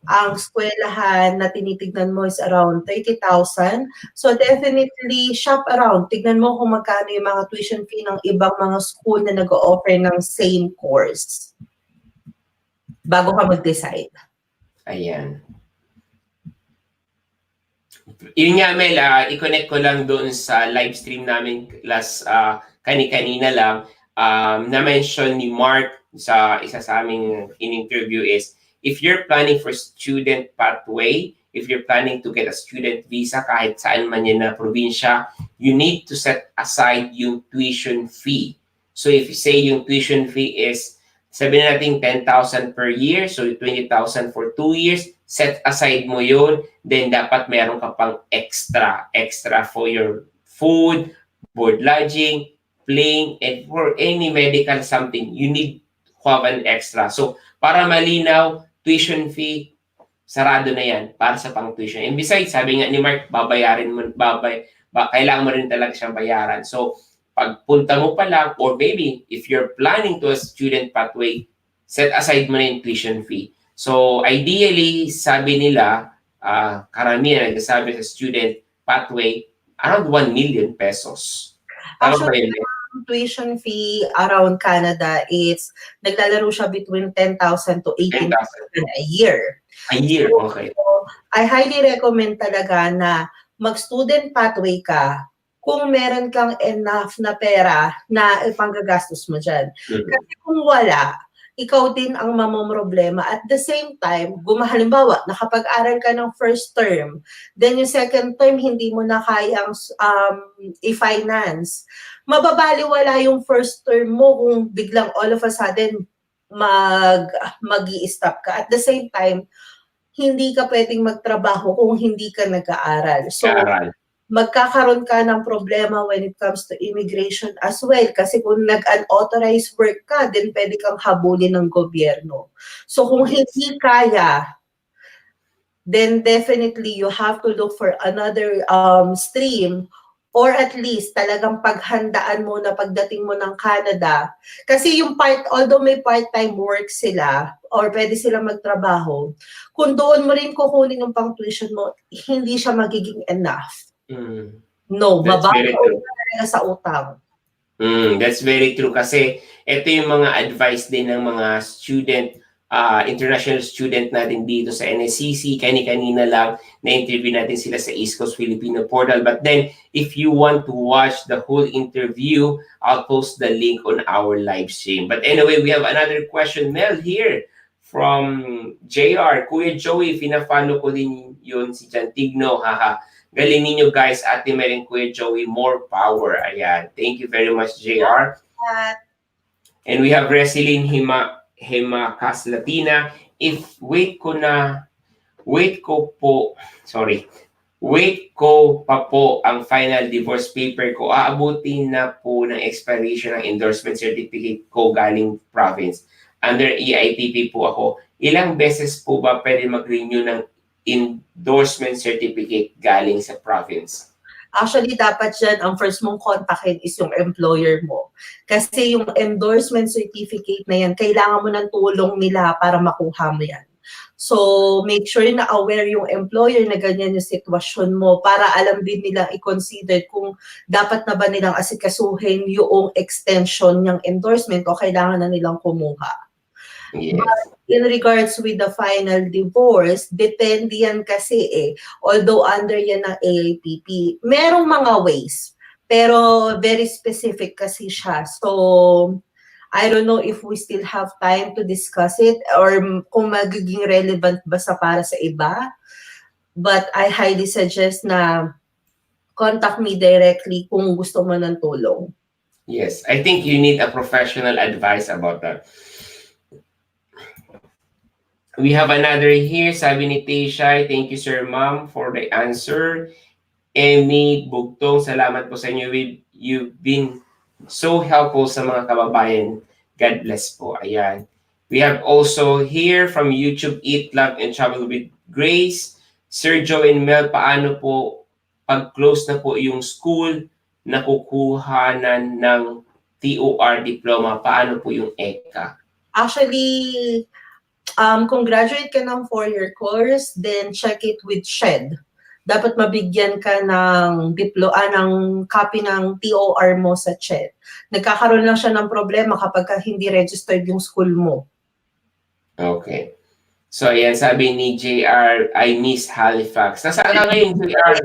ang eskwelahan na tinitignan mo is around 30,000. So definitely shop around. Tignan mo kung magkano yung mga tuition fee ng ibang mga school na nag-o-offer ng same course bago ka mag-decide. Ayan. Yun nga, Mel, i-connect ko lang doon sa live stream namin last kanina lang. Na-mention ni Mark sa isa sa aming in-interview is, if you're planning for student pathway, if you're planning to get a student visa kahit saan man yan na probinsya, you need to set aside yung tuition fee. So if you say yung tuition fee is, sabihin natin 10,000 per year, so 20,000 for 2 years, set aside mo yun, then dapat meron ka pang extra for your food, board lodging, playing, and for any medical something, you need to have an extra. So, para malinaw, tuition fee, sarado na yan para sa pang-tuition. And besides, sabi nga ni Mark, babayarin mo, kailangan mo rin talaga siyang bayaran. So, pagpunta mo pa lang, or maybe, if you're planning to a student pathway, set aside mo na yung tuition fee. So, ideally, sabi nila, karamihan nagsasabi sa student pathway, around 1 million pesos. Tama ba yun? Tuition fee around Canada, it's naglalaro siya between 10,000 to 18,000 a year. A year, okay. So, I highly recommend talaga na mag-student pathway ka kung meron kang enough na pera na ipanggagastos mo dyan. Kasi kung wala, ikaw din ang mamomroblema. At the same time, halimbawa, nakapag-aral ka ng first term, then yung second term, hindi mo na kayang i-finance. Mababaliwala yung first term mo kung biglang all of a sudden mag-i-stop ka. At the same time, hindi ka pwedeng magtrabaho kung hindi ka nag-aaral. So, magkakaroon ka ng problema when it comes to immigration as well. Kasi kung nag-unauthorized work ka, then pwede kang habulin ng gobyerno. So kung hindi kaya, then definitely you have to look for another stream, or at least talagang paghandaan mo na pagdating mo ng Canada. Kasi yung although may part-time work sila, or pwede sila magtrabaho, kung doon mo rin kukunin yung pang-tuition mo, hindi siya magiging enough. No, mababaw talaga sa utang. That's very true kasi ito yung mga advice din ng mga student, international student natin dito sa NSCC. Kanina lang na-interview natin sila sa East Coast Filipino Portal. But then, if you want to watch the whole interview, I'll post the link on our live stream. But anyway, we have another question, Mel, here from JR. Kuya Joey, pina-follow ko din yun si Jantigno, haha. Galing ninyo guys, Ate Mel and Kuya Joey, more power. Ayan. Thank you very much, JR. And we have Resilin Hima Kaslatina. Wait ko pa po ang final divorce paper ko. Aabutin na po ng expiration ng endorsement certificate ko galing province. Under EITP po ako. Ilang beses po ba pwede mag-renew ng endorsement certificate galing sa province? Actually, dapat dyan, ang first mong kontakin is yung employer mo. Kasi yung endorsement certificate na yan, kailangan mo ng tulong nila para makuha mo yan. So, make sure na aware yung employer na ganyan yung sitwasyon mo para alam din nilang i-consider kung dapat na ba nilang asikasuhin yung extension ng endorsement o kailangan na nilang kumuha. Yes. But in regards with the final divorce, depende yan kasi although under yan ng AIPP, merong mga ways, pero very specific kasi siya. So, I don't know if we still have time to discuss it or kung magiging relevant ba para sa iba. But I highly suggest na contact me directly kung gusto mo ng tulong. Yes, I think you need a professional advice about that. We have another here, sabi ni Tishay, thank you Sir Ma'am for the answer. Amy Bugtong, salamat po sa inyo. You've been so helpful sa mga kababayan. God bless po. Ayan. We have also here from YouTube, Eat, Love, and Travel with Grace. Sir JOEY Mel, paano po pag-close na po yung school na kukuhanan ng TOR diploma? Paano po yung ECA? Actually, kung graduate ka ng 4-year course, then check it with SHED. Dapat mabigyan ka ng ng copy ng TOR mo sa SHED. Nagkakaroon lang siya ng problema kapag hindi registered yung school mo. Okay. So, ayan, sabi ni JR, I miss Halifax. Nasaan ka ngayon, JR?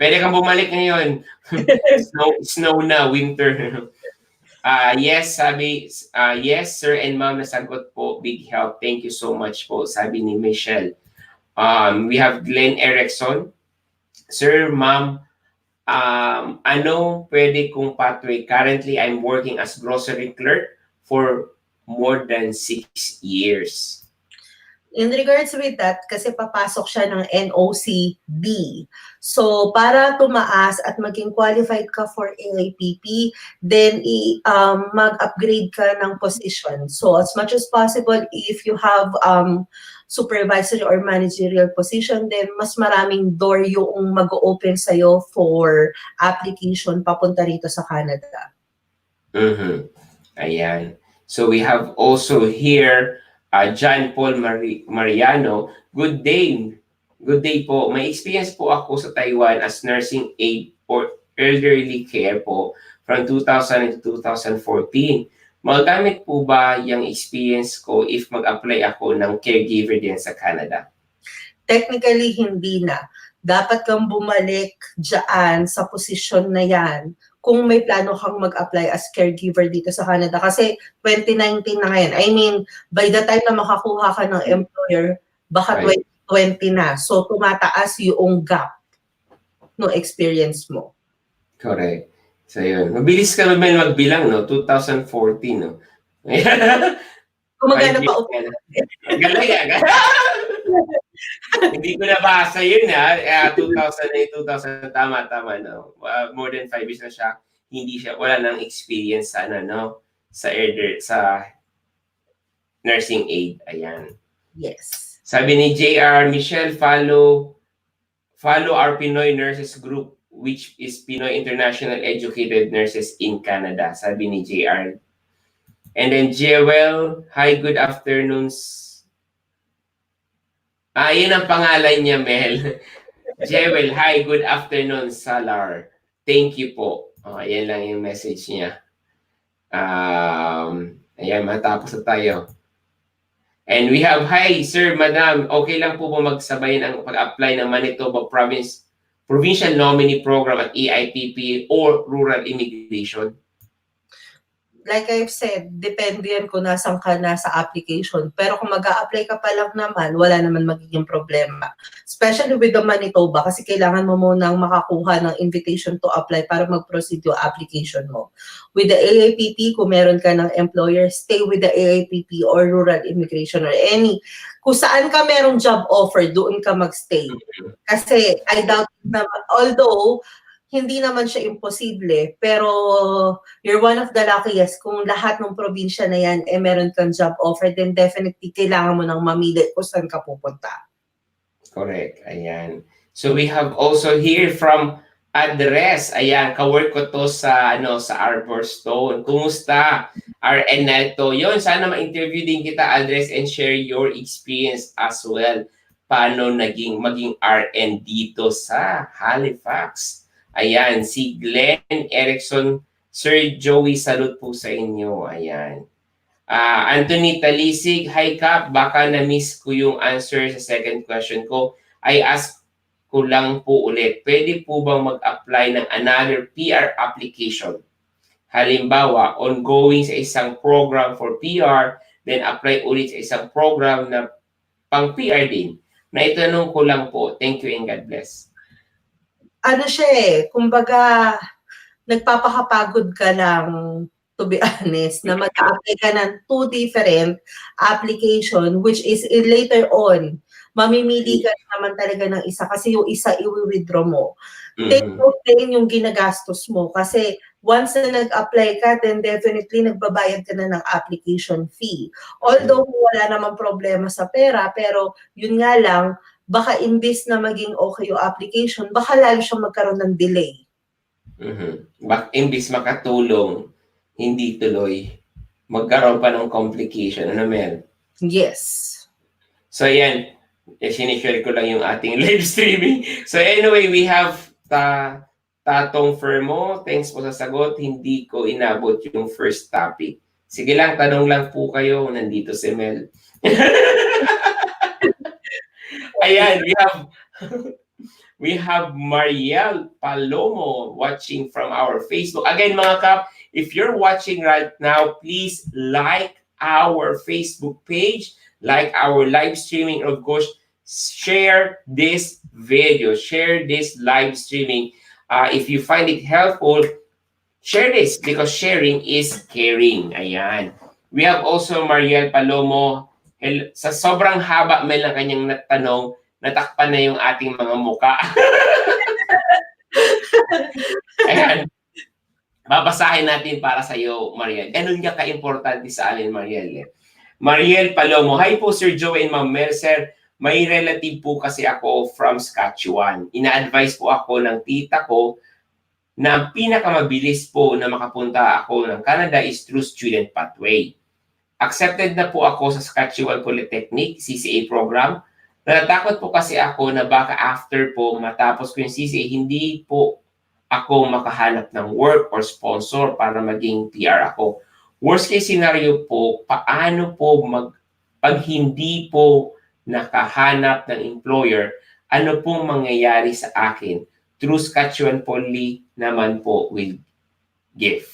Pwede kang bumalik ngayon. Snow na, winter. Yes, sabi, yes, sir and ma'am, nasagot po. Big help. Thank you so much po, sabi ni Michelle. We have Glenn Erickson. Sir, ma'am, ano pwede kong pathway? Currently, I'm working as grocery clerk for more than 6 years. In regards with that, kasi papasok siya ng NOCD. So, para tumaas at maging qualified ka for AIPP, then mag-upgrade ka ng position. So, as much as possible, if you have supervisory or managerial position, then mas maraming door yung mag-open sa'yo for application papunta rito sa Canada. Mm-hmm. Ayan. So we have also here John Paul Mariano. Good day. Good day po. May experience po ako sa Taiwan as nursing aide for elderly care po from 2000 to 2014. Magagamit po ba yung experience ko if mag-apply ako ng caregiver din sa Canada? Technically, hindi na. Dapat kang bumalik dyan sa posisyon na yan kung may plano kang mag-apply as caregiver dito sa Canada. Kasi 2019 na ngayon. I mean, by the time na makakuha ka ng employer, baka Right. 2020 na. So, tumataas yung gap no experience mo. Correct. So yun. Mabilis ka naman magbilang, no? 2014, no? Gumagana pa years ka na. Galing, Hindi ko nabasa yun, ha? 2008, 2000, tama, no? More than 5 years na siya. Hindi siya, wala nang experience sa, no? Sa nursing aid. Ayan. Yes. Sabi ni JR, Michelle, follow our Pinoy Nurses Group, which is Pinoy International Educated Nurses in Canada. Sabi ni JR. And then Jewel, hi, good afternoon. Yun ang pangalan niya, Mel. Jewel, hi, good afternoon, Salar. Thank you po. Ayan lang yung message niya. Ayan, matapos na tayo. And we have, hi, sir, madam, okay lang po ba magsabayin ang pag-apply ng Manitoba Provincial Nominee Program at EIPP or Rural Immigration? Like I've said, depende yan kung nasan ka na sa application. Pero kung mag-a-apply ka pa lang naman, wala naman magiging problema. Especially with the Manitoba, kasi kailangan mo munang makakuha ng invitation to apply para mag-proceed yung application mo. With the AIPP, kung meron ka ng employer, stay with the AIPP or Rural Immigration or any. Kung saan ka merong job offer, doon ka magstay. Kasi I doubt na, although, hindi naman siya imposible, pero you're one of the luckiest kung lahat ng probinsya na yan meron kang job offer, then definitely kailangan mo nang mamili kung saan ka pupunta. Correct. Ayan. So we have also here from Address. Ayan, ka-work ko to sa Arborstone. Kumusta? RN na ito. Yun, sana ma-interview din kita, Address, and share your experience as well. Paano maging RN dito sa Halifax. Ayan, si Glenn Erickson. Sir Joey, salute po sa inyo. Ayan. Anthony Talisig, hi Kap, baka na-miss ko yung answer sa second question ko. I ask ko lang po ulit, pwede po bang mag-apply ng another PR application? Halimbawa, ongoing sa isang program for PR, then apply ulit sa isang program na pang PR din. Naitanong ko lang po. Thank you and God bless. Ano siya kumbaga, nagpapakapagod ka lang, to be honest, na mag-apply ka ng 2 different application, which is later on, mamimili ka naman talaga ng isa kasi yung isa i-withdraw mo. Take note din yung ginagastos mo kasi once na nag-apply ka, then definitely nagbabayad ka na ng application fee. Although wala namang problema sa pera, pero yun nga lang, baka imbis na maging okay yung application, baka lalo siyang magkaroon ng delay. Imbis makatulong, hindi tuloy. Magkaroon pa ng complication. Ano, Mel? Yes. So, yan. Sinishare ko lang yung ating live streaming. So, anyway, we have Tatong Fermo. Thanks po sa sagot. Hindi ko inabot yung first topic. Sige lang, tanong lang po kayo. Nandito si Mel. Ayan, We have Mariel Palomo watching from our Facebook. Again, mga kap, if you're watching right now, please like our Facebook page, like our live streaming, and of course, share this video, share this live streaming. If you find it helpful, share this because sharing is caring. Ayan. We have also Mariel Palomo. Sa sobrang haba Mel ng kanyang tanong, natakpan na yung ating mga muka. Ayan. Babasahin natin para sa iyo, Mariel. Ganun niya ka-importante sa amin, Mariel. Mariel Palomo, hi po Sir Joey and Ma'am Mel. Sir, may relative po kasi ako from Saskatchewan. Ina-advise po ako ng tita ko na ang pinakamabilis po na makapunta ako ng Canada is through student pathway. Accepted na po ako sa Saskatchewan Polytechnic CCA program. Natatakot po kasi ako na baka after po matapos ko yung CCA, hindi po ako makahanap ng work or sponsor para maging PR ako. Worst case scenario po, paano po pag hindi po nakahanap ng employer, ano pong mangyayari sa akin? Through Saskatchewan Poly naman po will give.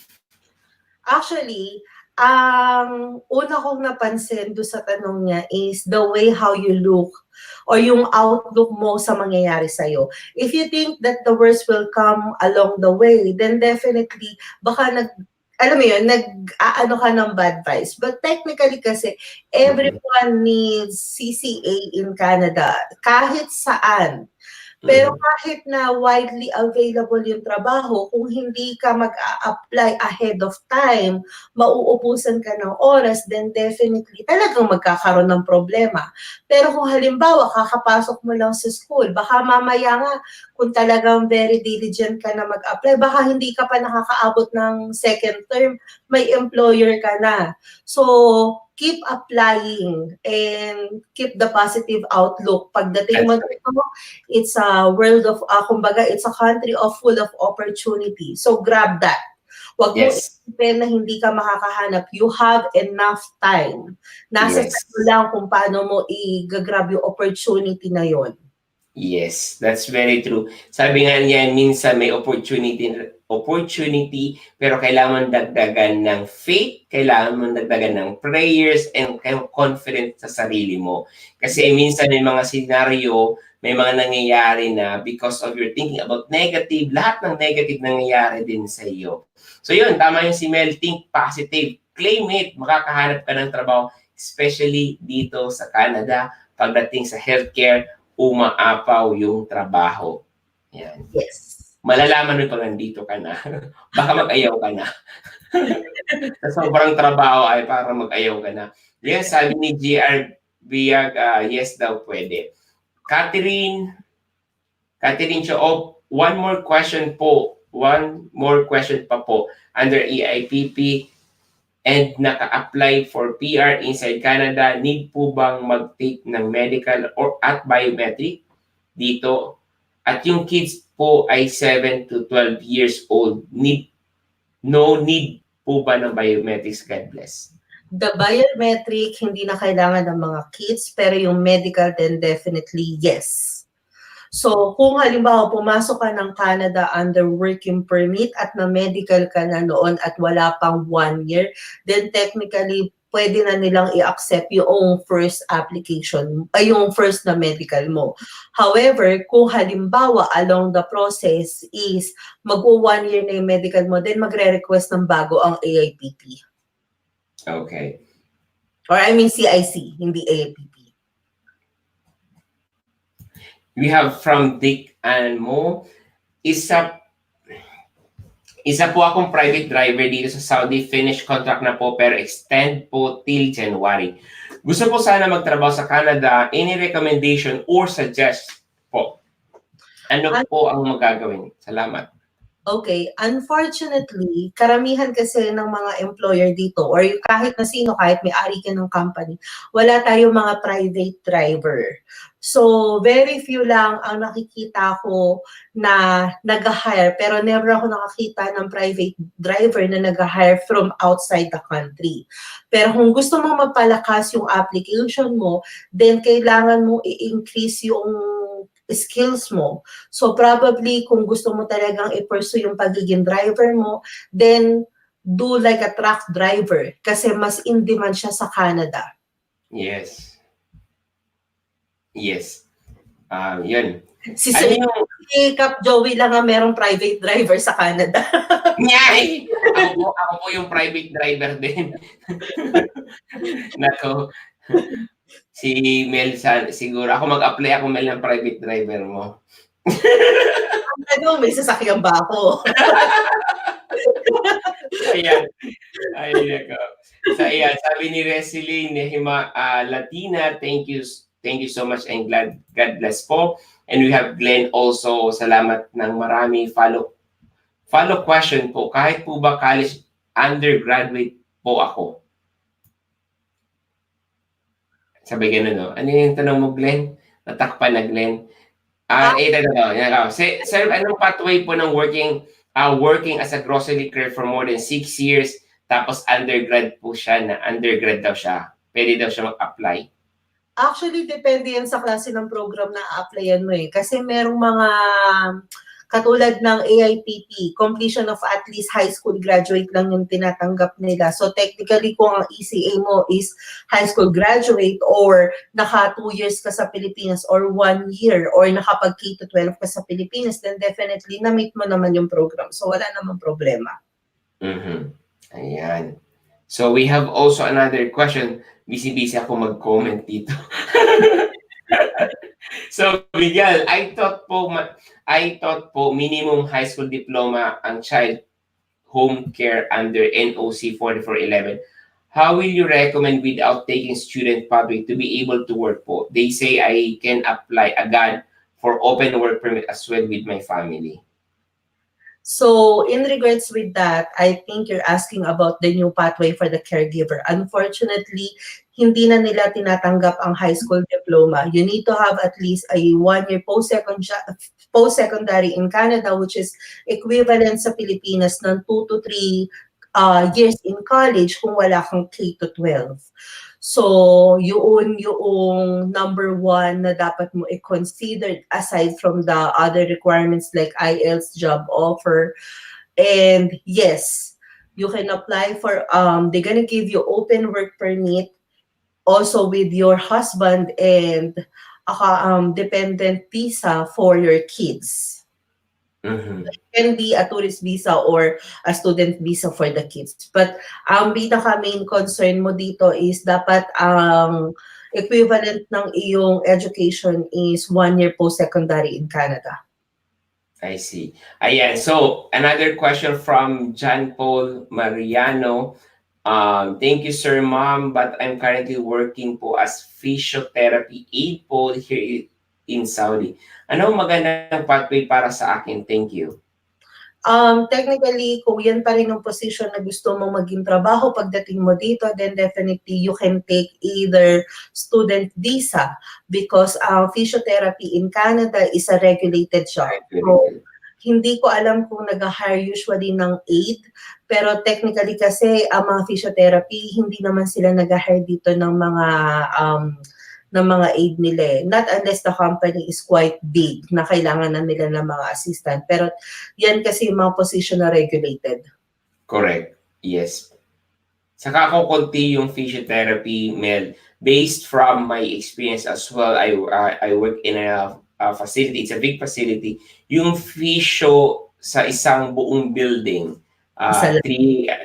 Actually, ang una kong napansin do sa tanong niya is the way how you look or yung outlook mo sa mangyayari sa'yo. If you think that the worst will come along the way, then definitely, baka alam mo yun, nag-aano ka ng bad vibes. But technically kasi, everyone needs CCA in Canada, kahit saan. Pero kahit na widely available yung trabaho, kung hindi ka mag-a-apply ahead of time, mauubusan ka ng oras, then definitely talagang magkakaroon ng problema. Pero kung halimbawa, kakapasok mo lang sa school, baka mamaya nga, kung talagang very diligent ka na mag-apply, baka hindi ka pa nakakaabot ng second term, may employer ka na. So, keep applying and keep the positive outlook. Pagdating mo dito, it's a world of, kumbaga, it's a country of full of opportunity. So grab that. Huwag mo isipin na hindi ka makakahanap. You have enough time. Nasa sa'yo lang kung paano mo i-grab yung opportunity na yon. Yes, that's very true. Sabi nga niya, minsan may opportunity pero kailangan dagdagan ng faith, kailangan mo dagdagan ng prayers and confidence sa sarili mo. Kasi minsan may mga scenario, may mga nangyayari na because of your thinking about negative, lahat ng negative nangyayari din sa iyo. So yun, tama yung si Mel, think positive, claim it, makakahanap ka ng trabaho, especially dito sa Canada, pagdating sa healthcare, umaapaw yung trabaho. Yan. Yes. Malalaman mo pag nandito ka na. Baka mag-ayaw ka na. Sa sobrang trabaho ay parang mag-ayaw ka na. Yes, sabi ni GR Biag, yes daw pwede. Catherine Cho, one more question po. One more question pa po. Under EIPP and naka-apply for PR inside Canada, need po bang mag-take ng medical or at biometric dito? At yung kids po ay 7 to 12 years old. No need po ba ng biometrics? God bless. The biometric, hindi na kailangan ng mga kids, pero yung medical, then definitely yes. So, kung halimbawa pumasok ka ng Canada under working permit at na-medical ka na noon at wala pang 1 year, then technically, pwede na nilang i-accept yung first application, ay yung first na medical mo. However, kung halimbawa along the process is mag-1 year na yung medical mo, then magre-request ng bago ang AIPP. Okay. Or I mean CIC, hindi AIPP. We have from Dick and Mo, isa po akong private driver dito sa Saudi, finish contract na po pero extend po till January. Gusto po sana magtrabaho sa Canada, any recommendation or suggest po? Ano po ang magagawin? Salamat. Okay, unfortunately, karamihan kasi ng mga employer dito or kahit na sino, kahit may-ari ka ng company, wala tayong mga private driver. So, very few lang ang nakikita ko na nag-hire, pero never ako nakakita ng private driver na nag-hire from outside the country. Pero kung gusto mong mapalakas yung application mo, then kailangan mo i-increase yung skills mo. So probably kung gusto mo talagang i-pursue yung pagiging driver mo, then do like a truck driver kasi mas in demand siya sa Canada. Yes. Yes. Yun. Si Ano Sir yung si Cap Joey lang ang merong private driver sa Canada. Nyay! Ako po yung private driver din. Nako. Si Mel, siguro ako mag-apply ako Mel ng private driver mo. Ano, may sasakyan ba ako? Ayan. Ay, nako. So, ayan, sabi ni Resily Nehima Latina, thank you so much and God bless po. And we have Glenn also, salamat ng marami. Follow question po, kahit po ba college undergraduate po ako? Sabay ganun, no? Ano yung tanong mo, Glenn? Natakpan na, Glenn. Ito. Sir, anong pathway po ng working as a grocery clerk for more than 6 years, tapos undergrad po siya, na undergrad daw siya. Pwede daw siya mag-apply. Actually, depende yan sa klase ng program na a-applyan mo eh. Kasi merong mga katulad ng AIPP, completion of at least high school graduate lang yung tinatanggap nila. So technically, kung ang ECA mo is high school graduate or naka 2 years ka sa Pilipinas or 1 year or nakapag K-12 ka sa Pilipinas, then definitely na-meet mo naman yung program. So wala namang problema. Mhm. Ayan. So we have also another question. Busy-busy ako mag-comment dito. So, Miguel, I thought po minimum high school diploma ang child home care under NOC 4411. How will you recommend without taking student public to be able to work po? They say I can apply agad for open work permit as well with my family. So, in regards with that, I think you're asking about the new pathway for the caregiver. Unfortunately, hindi na nila tinatanggap ang high school diploma. You need to have at least a 1-year post-secondary in Canada, which is equivalent sa Pilipinas ng 2 to 3 years in college kung wala kang K-12. So, yun yung number one na dapat mo i-consider aside from the other requirements like IELTS, job offer. And yes, you can apply for, they're gonna give you open work permit also with your husband and dependent visa for your kids. Mhm. Can be a tourist visa or a student visa for the kids. But ang pinaka-main concern mo dito is dapat ang equivalent ng iyong education is 1 year post-secondary in Canada. I see. Ayan. So, another question from John Paul Mariano. Thank you, Sir Mom, but I'm currently working po as physiotherapy aide po here in Saudi. Ano magandang pathway para sa akin? Thank you. Technically, kung yan pa rin yung position na gusto mong maging trabaho pagdating mo dito, then definitely you can take either student visa because physiotherapy in Canada is a regulated job. So, hindi ko alam kung nag-hire usually ng aid, pero technically kasi ang mga physiotherapy, hindi naman sila nag-hire dito ng mga aid nila eh. Not unless the company is quite big na kailangan na nila ng mga assistant. Pero yan kasi yung mga position na regulated. Correct. Yes. Saka ako konti yung physiotherapy, Mel. Based from my experience as well, I work in a facility. It's a big facility. Yung physio sa isang buong building,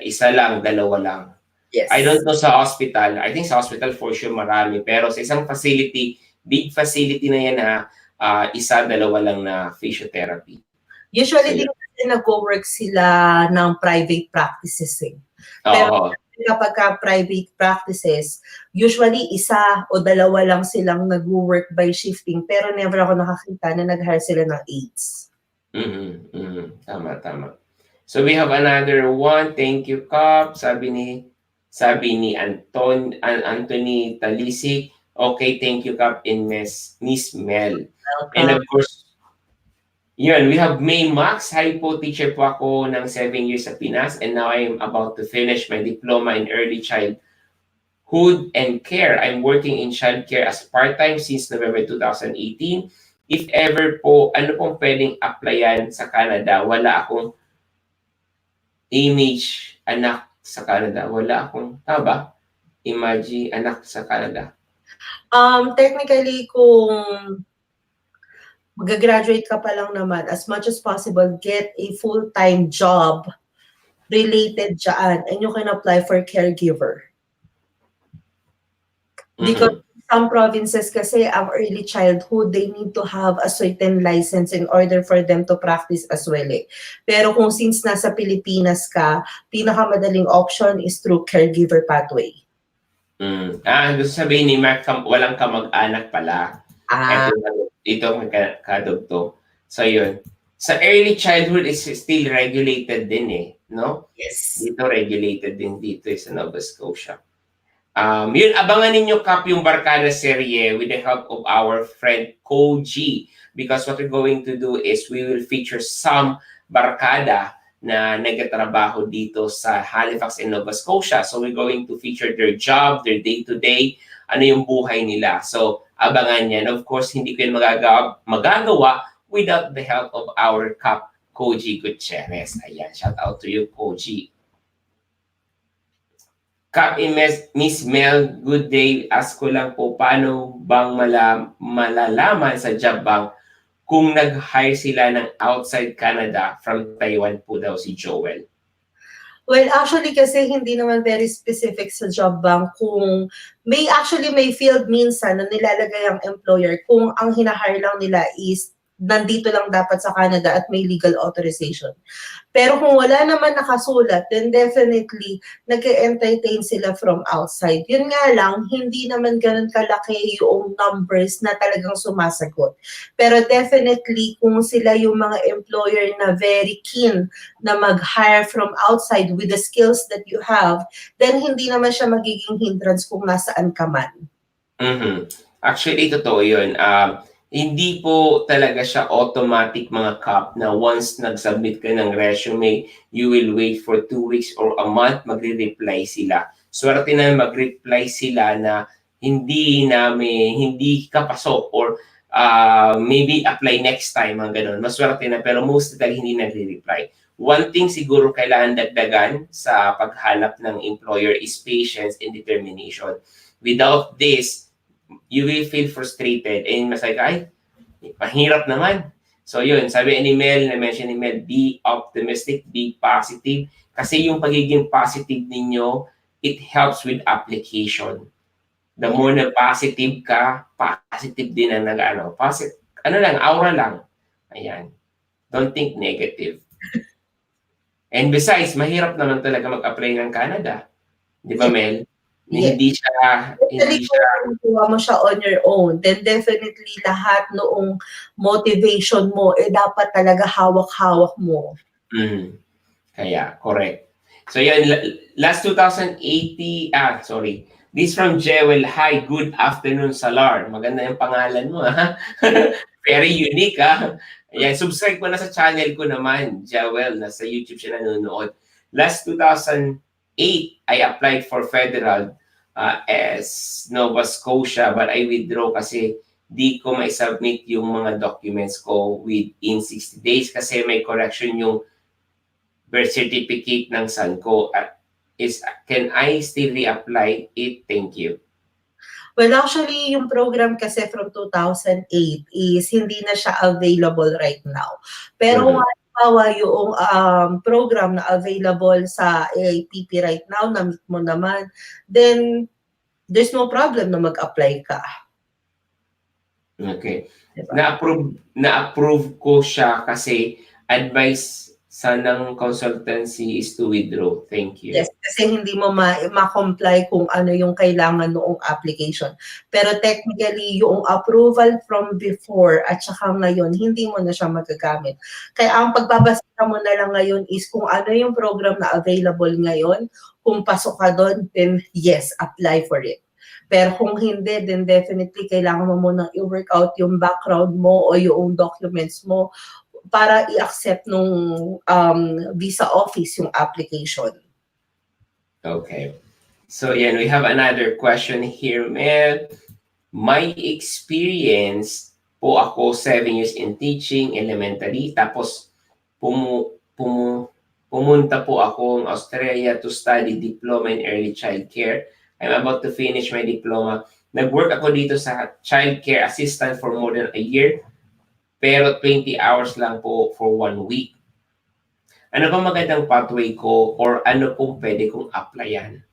isa lang, dalawa lang. Yes. I don't know sa hospital. I think sa hospital for sure marami. Pero sa isang facility, big facility na yan isa, dalawa lang na physiotherapy. Usually, din kasi nag-work sila ng private practices eh. Pero kapag private practices, usually isa o dalawa lang silang nag-work by shifting. Pero never ako nakakita na nag-hire sila ng aides. Tama. So we have another one. Thank you, Kap. Sabi ni Anthony Talisik. Okay, thank you, Kap, and Miss Mel. Welcome. And of course, yun, we have May Max. Hi po, teacher po ako ng 7 years sa Pinas and now I am about to finish my diploma in early childhood and care. I'm working in childcare as part-time since November 2018. if ever po, ano pong pwedeng applyan sa Canada? Wala akong image anak sa Canada. Wala akong, tama ba? Imagine anak sa Canada. Technically, kung mag-graduate ka pa lang naman, as much as possible, get a full-time job related dyan, and you can apply for caregiver. Because some provinces kasi, ang early childhood, they need to have a certain license in order for them to practice as well eh. Pero kung since nasa Pilipinas ka, pinakamadaling option is through caregiver pathway. Gusto sabihin ni Mark, walang kamag-anak pala. Ah, Ito ang kadugto. So, yun. Sa early childhood is still regulated din eh, no? yes. Dito regulated din dito sa Nova Scotia. Yun, abangan ninyo Kap yung Barkada serye with the help of our friend Koji, because what we're going to do is we will feature some Barkada na nagtatrabaho dito sa Halifax and Nova Scotia. So we're going to feature their job, their day-to-day, ano yung buhay nila. So abangan yan. Of course, hindi ko yan magagawa without the help of our Kap Koji Gutierrez. Ayan, shout out to you, Koji. Kap Miss Mel, good day. Ask ko lang po, paano bang malalaman sa job bank kung nag-hire sila ng outside Canada from Taiwan po daw si Joel? Well, actually kasi hindi naman very specific sa job bank kung may field minsan na nilalagay ang employer kung ang hinahire lang nila is nandito lang dapat sa Canada at may legal authorization. Pero kung wala naman nakasulat, then definitely nag-entertain sila from outside. Yun nga lang, hindi naman ganun kalaki yung numbers na talagang sumasagot. Pero definitely, kung sila yung mga employer na very keen na mag-hire from outside with the skills that you have, then hindi naman siya magiging hindrance kung nasaan ka man. Actually, totoo yun. Hindi po talaga siya automatic mga Kap na once nag-submit ka ng resume, you will wait for 2 weeks or a month, magre-reply sila. Swerte na mag-reply sila na hindi ka pasok or maybe apply next time, mga ganun. Maswerte na, pero most talaga hindi nagre-reply. One thing siguro kailangan dagdagan sa paghanap ng employer is patience and determination. Without this, you will feel frustrated and mas like, ay, mahirap naman. So yun, sabi ni Mel, na-mention ni Mel, be optimistic, be positive. Kasi yung pagiging positive ninyo, it helps with application. The more na positive ka, positive din ang aura lang. Ayan. Don't think negative. And besides, mahirap naman talaga mag-apply ng Canada. Di ba, Mel? Yes. Hindi siya kung mo siya on your own, then definitely lahat noong motivation mo, dapat talaga hawak-hawak mo. Kaya, correct. So yan, last 2080, sorry. This from Jewel. Hi, good afternoon, Salar. Maganda yung pangalan mo, ha? Very unique, ha? Ayan, subscribe ko na sa channel ko naman, Jewel. Nasa YouTube siya nanonood. Last 2008, I applied for federal as Nova Scotia, but I withdraw kasi di ko may submit yung mga documents ko within 60 days kasi may correction yung birth certificate ng son ko. Can I still reapply it? Thank you. Well, actually, yung program kasi from 2008 is hindi na siya available right now. Pero kung halimbawa yung program na available sa AIPP right now, na-meet mo naman, then there's no problem na mag-apply ka. Okay. Diba? Na-approve ko siya kasi advice ng consultancy is to withdraw. Thank you. Yes, kasi hindi mo ma-comply kung ano yung kailangan noong application. Pero technically, yung approval from before at saka ngayon, hindi mo na siya magagamit. Kaya ang pagbabasa mo na lang ngayon is kung ano yung program na available ngayon, kung pasok ka doon, then yes, apply for it. Pero kung hindi, then definitely kailangan mo munang i-work out yung background mo o yung documents mo para i-accept nung visa office yung application. Okay. So yan, we have another question here, Mel. My experience po ako 7 years in teaching, elementary. Tapos pumunta po akong Australia to study diploma in early child care. I'm about to finish my diploma. Nag-work ako dito sa child care assistant for more than a year, pero 20 hours lang po for 1 week. Ano ba magandang pathway ko or ano pong pwede kong applyan?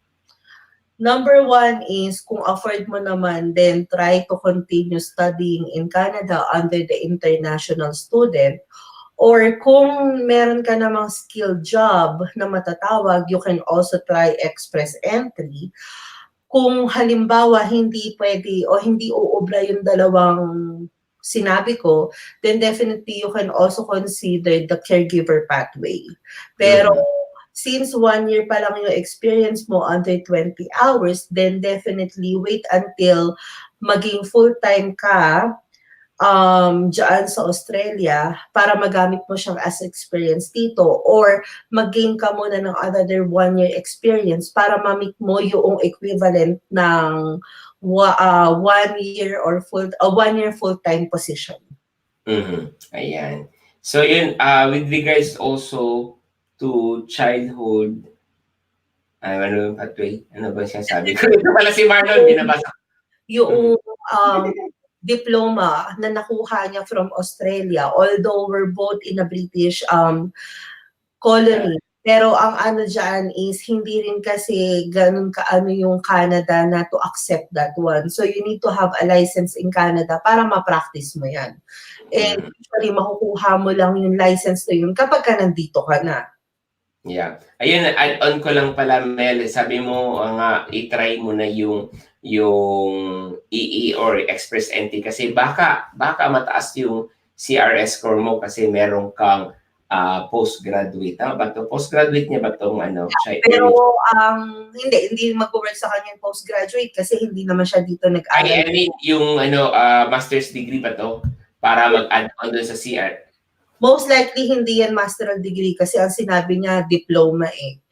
Number one is, kung afford mo naman, then try to continue studying in Canada under the international student. Or kung meron ka namang skilled job na matatawag, you can also try express entry. Kung halimbawa hindi pwede o hindi uubra yung dalawang sinabi ko, then definitely you can also consider the caregiver pathway. Pero since 1 year pa lang yung experience mo under 20 hours, then definitely wait until maging full-time ka dyan sa Australia para magamit mo siyang as experience dito, or mag-gain ka muna ng another 1 year experience para ma-meet mo yung equivalent ng 1 year or 1 year full-time position. Ayan. So yun, with regards also to childhood, ano yung pathway? Ano ba siya sabi ko? Ito pala si Marlon, binabasa. Yung diploma na nakuha niya from Australia, although we're both in a British colony. Pero ang ano dyan is, hindi rin kasi ganun kaano yung Canada na to accept that one. So you need to have a license in Canada para ma-practice mo yan. And usually, makukuha mo lang yung license na yun kapag ka nandito ka na. Yeah. Ayun, add-on ko lang pala, Mel. Sabi mo, nga, i-try mo na yung EE or Express Entry kasi baka mataas yung CRS score mo kasi meron kang postgraduate. Tama ba ito? Postgraduate niya ba itong Pero hindi mag-work sa kanya yung postgraduate kasi hindi naman siya dito nag-aral. I mean, yung master's degree ba to para mag-add on doon sa CR? Most likely hindi yan masteral degree kasi ang sinabi niya diploma eh.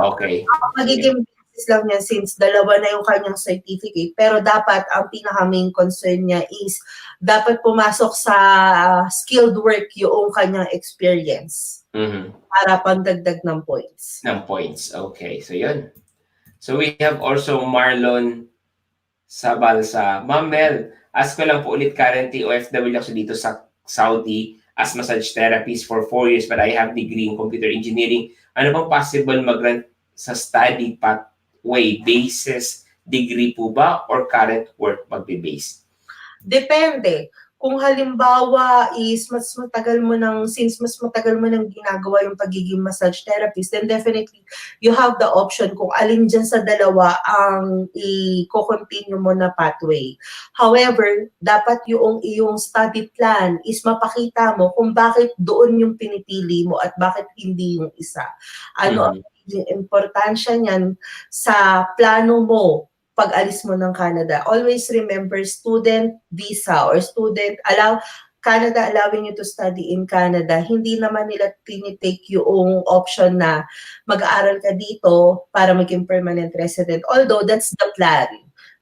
Okay. Magiging basis lang niya since dalawa na yung kanyang certificate, pero dapat ang pinaka-main concern niya is dapat pumasok sa skilled work yung kanyang experience para pandagdag ng points. Okay. So yun. So we have also Marlon Sabalsa. Ma'am Mel, ask ko lang po ulit, currently OFW ako dito sa Saudi as massage therapist for 4 years but I have degree in computer engineering. Ano bang possible mag-grant sa study pathway basis? Degree po ba or current work magbe-base? Depende. Kung halimbawa is mas matagal mo nang ginagawa yung pagiging massage therapist, then definitely you have the option kung alin dyan sa dalawa ang i-continue mo na pathway. However, dapat yung iyong study plan is mapakita mo kung bakit doon yung pinipili mo at bakit hindi yung isa. Ano ang importansya niyan sa plano mo pag alis mo ng Canada. Always remember, student visa or Canada allowing you to study in Canada, hindi naman nila tinitake yung option na mag-aaral ka dito para maging permanent resident. Although that's the plan.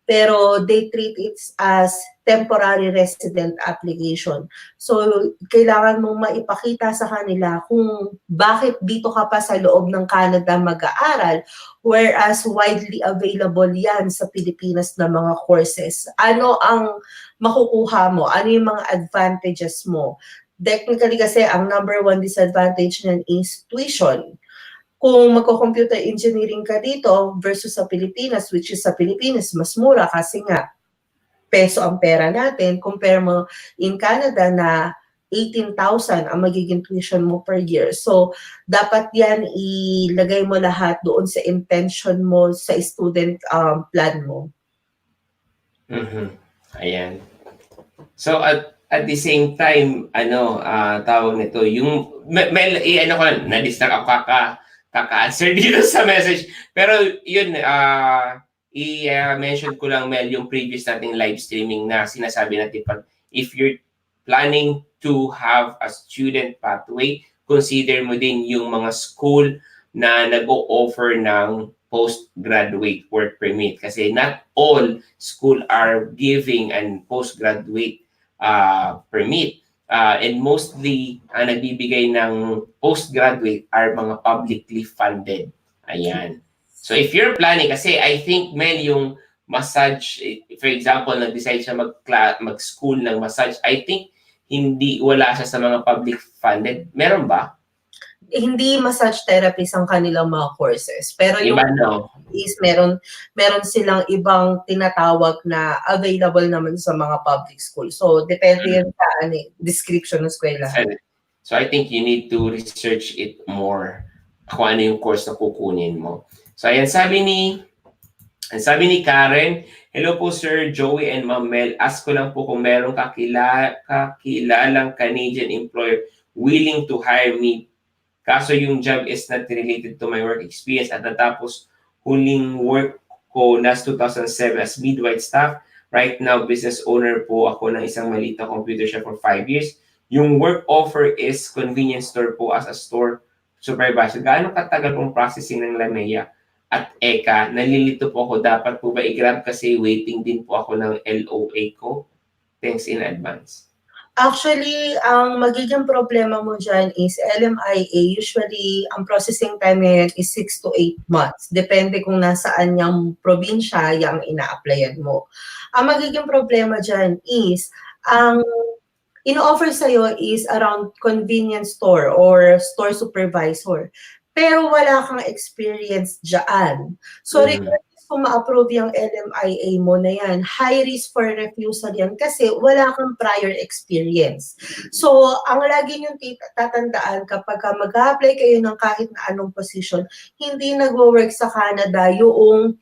Pero they treat it as temporary resident application. So, kailangan mong maipakita sa kanila kung bakit dito ka pa sa loob ng Canada mag-aaral, whereas widely available yan sa Pilipinas na mga courses. Ano ang makukuha mo? Ano yung mga advantages mo? Technically kasi, ang number one disadvantage niyan is tuition. Kung magko-computer engineering ka dito versus sa Pilipinas, which is sa Pilipinas, mas mura kasi nga peso ang pera natin, compare mo in Canada na 18,000 ang magiging tuition mo per year. So, dapat yan ilagay mo lahat doon sa intention mo sa student plan mo. Ayan. So, at the same time, tawag nito, yung, na-distract ako kaka-answer dito sa message. Pero yun, i-mention ko lang, Mel, yung previous nating live streaming na sinasabi natin if you're planning to have a student pathway, consider mo din yung mga school na nag-o-offer ng postgraduate work permit. Kasi not all school are giving an postgraduate permit. And mostly, nagbibigay ng postgraduate are mga publicly funded. Ayan. So if you're planning, kasi I think, Mel, yung massage, for example, nag-decide siya mag-school ng massage, I think wala siya sa mga public funded. Meron ba? Hindi massage therapist ang kanilang mga courses. Pero yung Iba, no? is meron silang ibang tinatawag na available naman sa mga public school. So depende yan sa description ng eskwelahan. So I think you need to research it more kung ano yung course na kukunin mo. So ayan, sabi ni Karen, hello po Sir Joey and Ma'am Mel. Ask ko lang po kung merong kakilalang Canadian employer willing to hire me. Kaso yung job is not related to my work experience at natapos huling work ko last 2007 as midwife staff. Right now, business owner po ako ng isang maliit na computer shop for 5 years. Yung work offer is convenience store po as a store supervisor. Gaano katagal pong processing ng Lamea at ECA? Nalilito po ako. Dapat po ba i-grab kasi waiting din po ako ng LOA ko? Thanks in advance. Actually, ang magiging problema mo dyan is LMIA. Usually, ang processing time ngayon is 6 to 8 months. Depende kung nasaan yung probinsya yung ina-applyan mo. Ang magiging problema dyan is, ang in-offer sa'yo is around convenience store or store supervisor. Pero wala kang experience dyan. So, regardless kung ma-approve yung LMIA mo na yan, high risk for refusal yan kasi wala kang prior experience. So, ang lagi nyo tatandaan kapag mag-apply kayo ng kahit na anong position, hindi nag-work sa Canada yung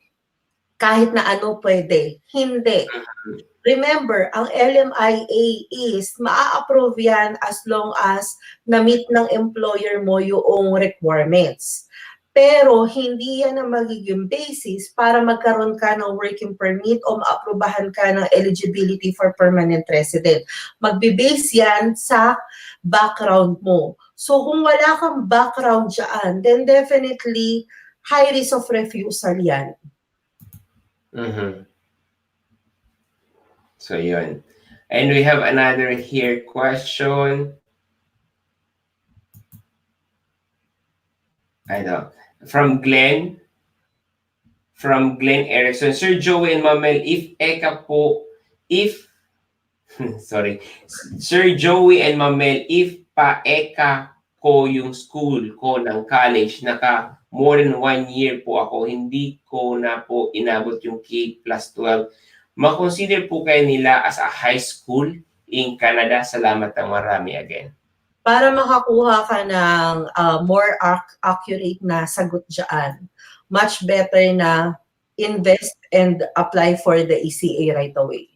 kahit na ano pwede. Hindi. Remember, ang LMIA is maa-approve yan as long as na-meet ng employer mo yung requirements. Pero hindi yan ang magiging basis para magkaroon ka ng working permit o maaprubahan ka ng eligibility for permanent resident. Magbe-base yan sa background mo. So kung wala kang background dyan, then definitely high risk of refusal yan. So yun. And we have another here question. From Glenn Erickson. Sir Joey and Mamel, Sir Joey and Mamel, if pa-ECA ko yung school ko ng college, more than 1 year po ako, hindi ko na po inabot yung K plus 12. Ma-consider po kayo nila as a high school in Canada? Salamat ng marami again. Para makakuha ka ng more accurate na sagot dyan, much better na invest and apply for the ECA right away.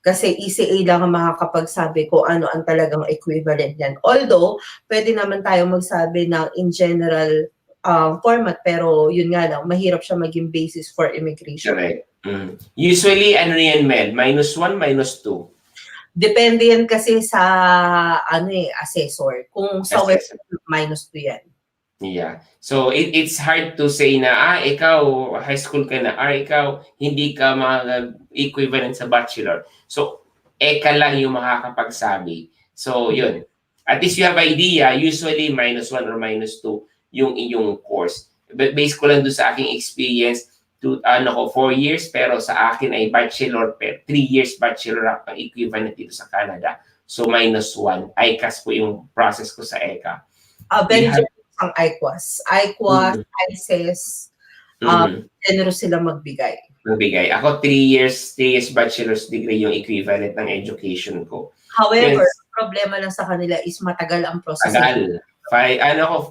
Kasi ECA lang ang makakapagsabi kung ano ang talagang equivalent yan. Although, pwede naman tayo magsabi ng in general format, pero yun nga lang, mahirap siya maging basis for immigration. Correct. Usually, ano yan, Mel? -1, -2? Depende yan kasi sa assessor. Kung sa website, -2 yan. Yeah. So it's hard to say na ikaw high school ka na, ikaw hindi ka equivalent sa bachelor. So eka lang yung makakapagsabi. So yun. At least you have idea, usually -1 or -2 yung inyong course. But based ko lang doon sa aking experience, 4 years, pero sa akin ay bachelor, 3 years bachelor ang equivalent dito sa Canada. So -1. ICAS po yung process ko sa ECA. Ang IQAS, ICES, generous sila magbigay. Ako 3 years bachelor's degree yung equivalent ng education ko. However, problema lang sa kanila is matagal ang process. Tagal.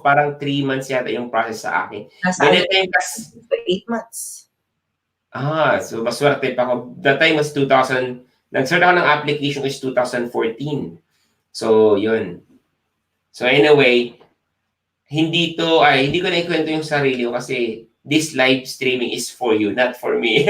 Parang 3 months yata yung process sa akin. Nasa 8 months. So maswerte pa ako. That time was 2000, nag-start ako ng application is 2014. So, yun. So, anyway, hindi ko na ikwento yung sarili ko kasi this live streaming is for you, not for me.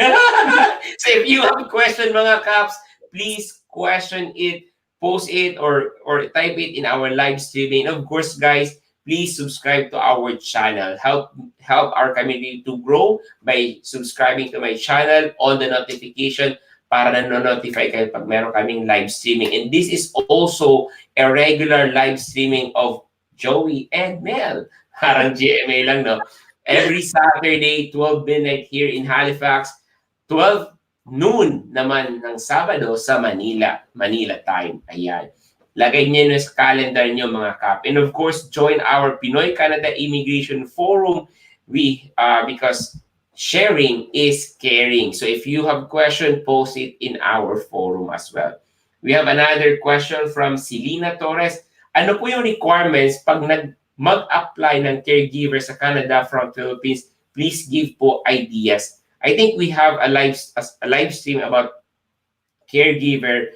So, if you have a question, mga Kaps, please question it, post it, or type it in our live streaming. And of course, guys, please subscribe to our channel. Help our community to grow by subscribing to my channel, on the notification para na-notify kayo pag meron kaming live streaming. And this is also a regular live streaming of Joey and Mel. Parang GMA lang, no? Every Saturday, 12 midnight here in Halifax, 12 noon naman ng Sabado sa Manila. Manila time. Ayan. Lagay niyo sa calendar niyo mga kap. And of course, join our Pinoy Canada Immigration Forum because sharing is caring. So if you have question, post it in our forum as well. We have another question from Selena Torres. Ano po yung requirements pag mag-apply ng caregiver sa Canada from Philippines? Please give po ideas. I think we have a live stream about caregiver.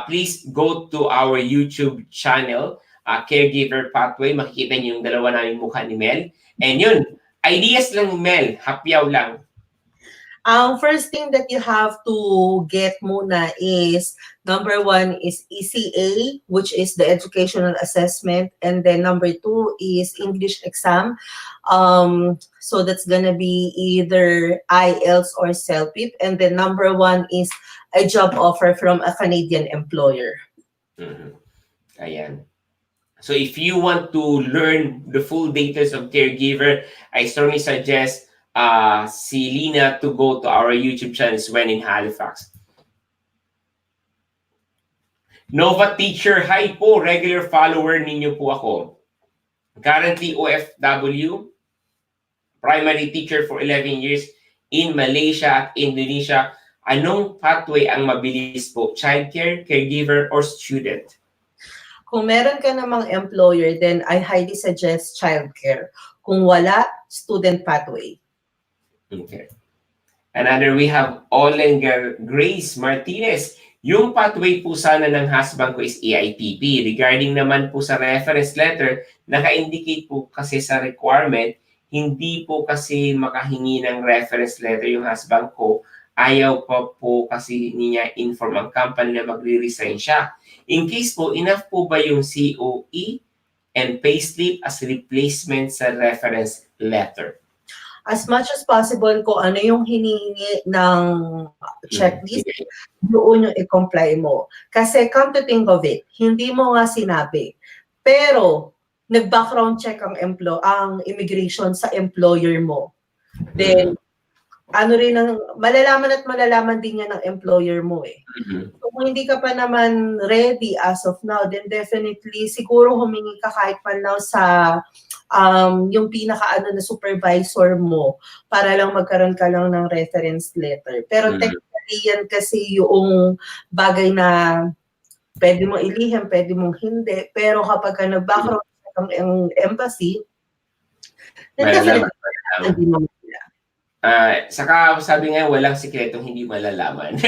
Please go to our YouTube channel, Caregiver Pathway. Makikita niyo yung dalawa namin mukha ni Mel. And yun, ideas lang ni Mel, hapyaw lang. First thing that you have to get muna is, number 1 is ECA, which is the educational assessment. And then number 2 is English exam. So that's gonna be either IELTS or CELPIP. And then number 1 is a job offer from a Canadian employer. Mm-hmm. Ayan. So if you want to learn the full details of caregiver, I strongly suggest si Lina to go to our YouTube channel when in Halifax. Nova Teacher, hi po, regular follower ninyo po ako. Currently OFW, primary teacher for 11 years in Malaysia at Indonesia. Anong pathway ang mabilis po? Childcare, caregiver, or student? Kung meron ka namang employer, then I highly suggest childcare. Kung wala, student pathway. Okay. Another, we have Olen Grace Martinez. Yung pathway po sana ng husband ko is AIPP. Regarding naman po sa reference letter, naka-indicate po kasi sa requirement, hindi po kasi makahingi ng reference letter yung husband ko. Ayaw pa po kasi niya inform ang company na magre-resign siya. In case po, enough po ba yung COE and payslip as replacement sa reference letter? As much as possible, kung ano yung hinihingi ng checklist, doon yung i-comply mo. Kasi come to think of it, hindi mo nga sinabi. Pero, nag-background check ang immigration sa employer mo. Then, malalaman din yan ng employer mo eh. So, kung hindi ka pa naman ready as of now, then definitely, siguro humingi ka kahit man lang sa yung na supervisor mo para lang magkaroon ka lang ng reference letter. Pero technically, yan kasi yung bagay na pwede mo ilihim, pwede mong hindi. Pero kapag nag-background check ang embassy, then definitely, hindi mo. Saka sabi nga, walang sikretong hindi malalaman.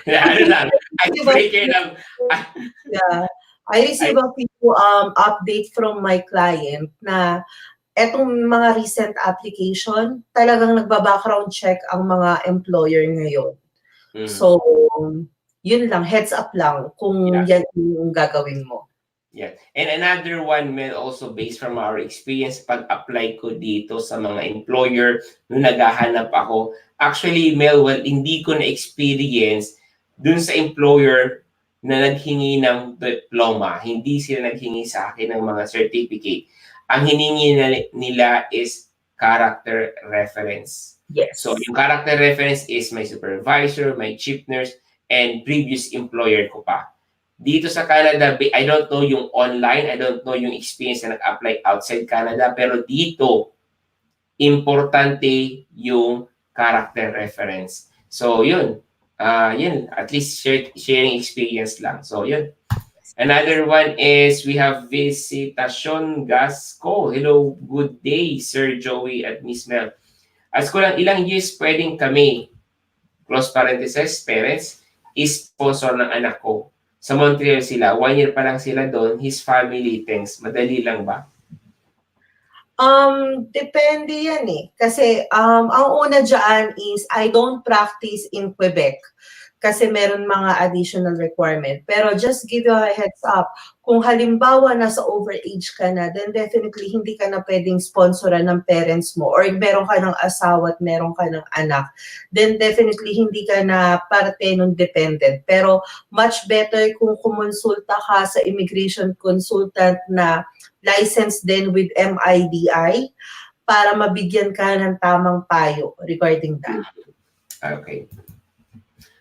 Ano lang, icebreaker lang. Yeah. I receive a few update from my client na etong mga recent application, talagang nagba-background check ang mga employer ngayon. So, yun lang, heads up lang kung yan yung gagawin mo. Yeah. And another one, Mel, also based from our experience pag-apply ko dito sa mga employer nung naghahanap ako. Actually, Mel, well, hindi ko na-experience dun sa employer na naghingi ng diploma. Hindi sila naghingi sa akin ng mga certificate. Ang hiningi nila is character reference. Yes. So, yung character reference is my supervisor, my chief nurse, and previous employer ko pa. Dito sa Canada, I don't know yung online, I don't know yung experience na nag-apply outside Canada, pero dito, importante yung character reference. So, yun. Yun, at least sharing experience lang. So, yun. Another one is we have Visitacion Gasco. Hello, good day, Sir Joey at Miss Mel. As ko lang, ilang years pwedeng kami, close parenthesis, parents, is sponsor ng anak ko. Sa Montreal sila, 1 year pa lang sila doon, his family, thanks. Madali lang ba? Depende yan eh. Kasi ang una dyan is I don't practice in Quebec. kasi meron mga additional requirement. Pero just give you a heads up, kung halimbawa nasa overage ka na, then definitely hindi ka na pwedeng sponsoran ng parents mo or meron ka ng asawa at meron ka ng anak, then definitely hindi ka na parte ng dependent. Pero much better kung kumonsulta ka sa immigration consultant na licensed din with MIDI para mabigyan ka ng tamang payo regarding that. Okay.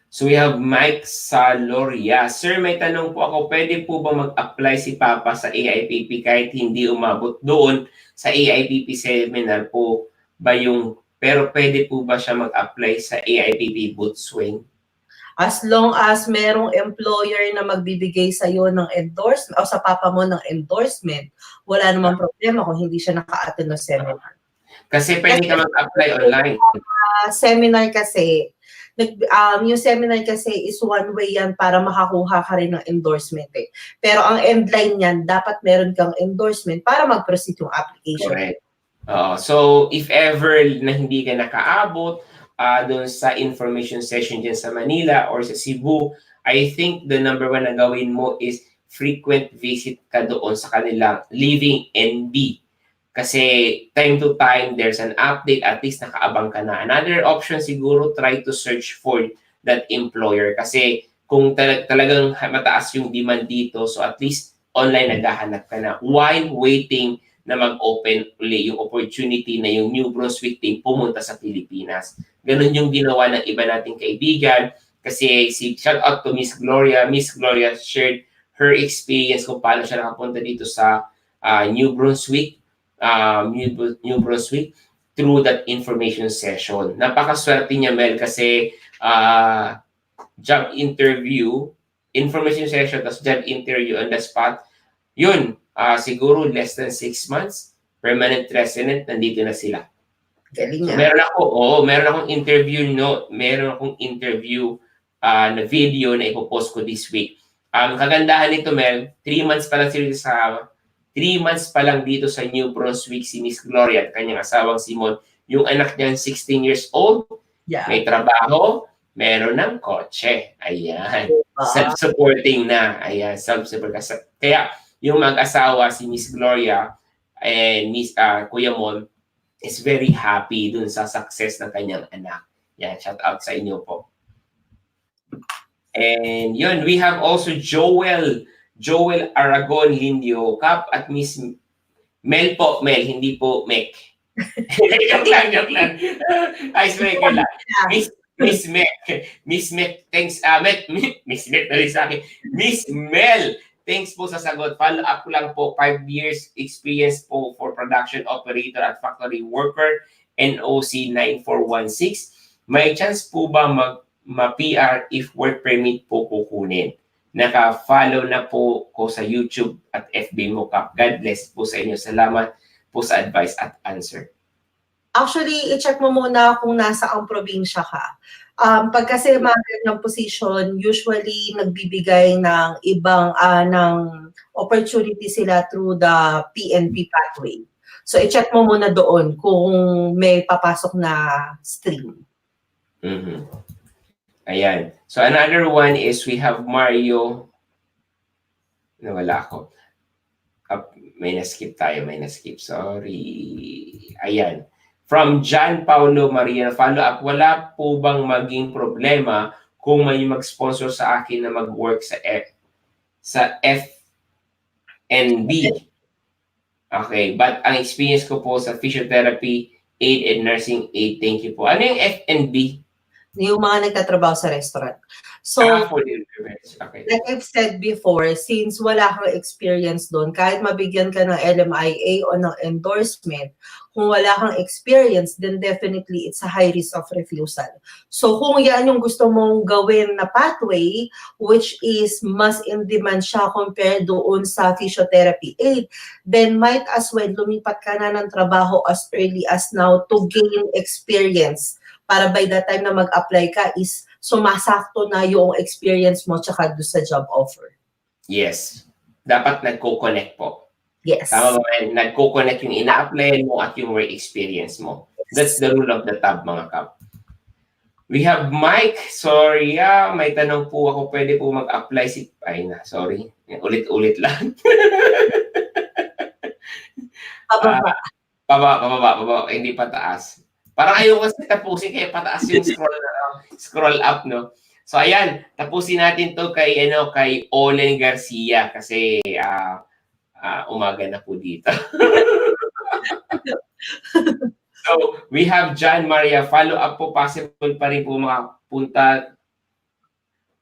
So we have Mike Saloria. Sir, may tanong po ako, pwede po ba mag-apply si Papa sa AIPP kahit hindi umabot doon sa AIPP seminar po ba yung, pero pwede po ba siya mag-apply sa AIPP boot swing? As long as merong employer na magbibigay sa iyo ng endorsement o sa papa mo ng endorsement, wala namang problema kung hindi siya naka-attend ng seminar. Kasi pwede ka mag-apply online. Seminar kasi, yung seminar kasi is one way yan para makakuha ka rin ng endorsement eh. Pero ang end line yan, dapat meron kang endorsement para mag-proceed yung application. Correct. So, if ever na hindi ka nakaabot doon sa information session dyan sa Manila or sa Cebu, I think the number one na gawin mo is frequent visit ka doon sa kanilang Living NB. Kasi time to time, there's an update, at least nakaabang ka na. Another option siguro, try to search for that employer. Kasi kung talagang mataas yung demand dito, so at least online naghahanap ka na while waiting na mag-open uli yung opportunity na yung New Brunswick team pumunta sa Pilipinas. Ganun yung ginawa ng iba nating kaibigan. Kasi shout out to Miss Gloria. Miss Gloria shared her experience kung paano siya nakapunta dito sa New Brunswick. New Brunswick through that information session. Napakaswerte niya, Mel, kasi job interview, information session, tapos job interview on the spot, yun, siguro less than 6 months, permanent resident, nandito na sila. Galing So, nga. meron akong interview na video na ipopost ko this week. Kagandahan nito, Mel, 3 months pa lang sila 3 months pa lang dito sa New Brunswick si Miss Gloria at kanyang asawang Simon. Yung anak niya 16 years old, may trabaho, meron ng kotse. Ayan. Self-supporting na. Ayan, self-supporting. Kaya yung mag-asawa si Miss Gloria and Kuya Mon is very happy dun sa success ng kanyang anak. Yan, shout out sa inyo po. And yun, we have also Joel Aragon Lindio, Kap at Miss Mel po, Mel, hindi po Mek. joke lang. Icebreaker lang. Miss Mek, thanks, Miss Mek na rin sa akin. Miss Mel, thanks po sa sagot. Follow up ko lang po, 5 years experience po for production operator at factory worker, NOC 9416. May chance po ba ma-PR if work permit po kukunin? Naka-follow na po ko sa YouTube at FB mo, Kap. God bless po sa inyo. Salamat po sa advice at answer. Actually, i-check mo muna kung nasa ang probinsya ka. Pag kasi mga ng position, usually nagbibigay ng ibang ng opportunity sila through the PNP pathway. So, i-check mo muna doon kung may papasok na stream. Mm-hmm. Ayan. So, another one is we have Mario. Nawala ako. May na-skip tayo. Sorry. Ayan. From John Paulo Maria, follow-up, wala po bang maging problema kung may mag-sponsor sa akin na mag-work sa FNB? Okay. But ang experience ko po sa physiotherapy aid and nursing aid. Thank you po. Ano yung FNB? Yung mga nagtatrabaho sa restaurant. So, okay. Like I've said before, since wala kang experience doon, kahit mabigyan ka ng LMIA o ng endorsement, kung wala kang experience, then definitely it's a high risk of refusal. So kung yan yung gusto mong gawin na pathway, which is mas in demand siya compared doon sa physiotherapy aid, then might as well lumipat ka na ng trabaho as early as now to gain experience. Para by the time na mag-apply ka is sumasakto na yung experience mo tsaka doon sa job offer. Yes. Dapat nagko-connect po. Yes. Tama ba? Nagko-connect yung ina-apply mo at yung work experience mo. That's the rule of the tab, mga kap. We have Mike. Sorry, may tanong po ako. Pwede po mag-apply si... Ay na, sorry. Ulit-ulit lang. Ah, Pababa. pababa. Hindi pataas. Parang ayaw kasi tapusin kaya pataas yung scroll up, no? So ayan, tapusin natin to kay kay Olen Garcia kasi umaga na po dito. So, we have John Maria. Follow up po, possible pa rin po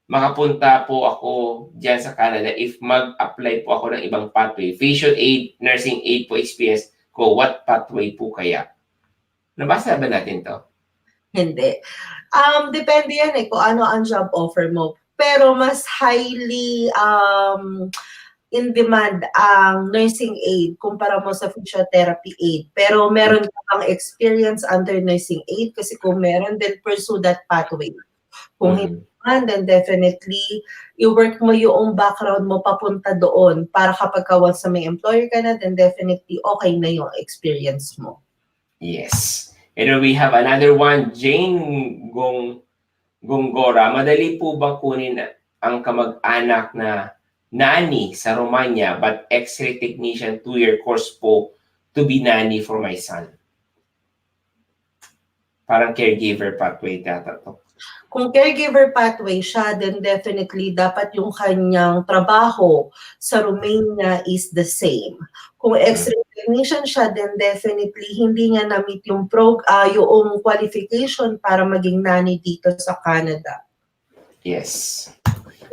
makapunta po ako diyan sa Canada if mag-apply po ako ng ibang pathway. Facial aid, nursing aid po experience ko. What pathway po kaya? Nabasa ba natin to? Hindi. Depende yan kung ano ang job offer mo. Pero mas highly in demand ang nursing aid kumpara mo sa physiotherapy aid. Pero meron ka bang experience under nursing aid? Kasi kung meron, then pursue that pathway. Kung hindi man, then definitely, i-work mo yung background mo papunta doon para kapag once na may employer ka na, then definitely okay na yung experience mo. Yes. And then we have another one, Jane Gongora. Madali po bang kunin ang kamag-anak na nanny sa Romania but X-ray technician 2-year course po to be nanny for my son? Parang caregiver pathway data to. Kung caregiver pathway siya, then definitely dapat yung kanyang trabaho sa Romania is the same. Kung X-ray technician siya, then definitely hindi niya na-meet yung yung qualification para maging nanny dito sa Canada. Yes.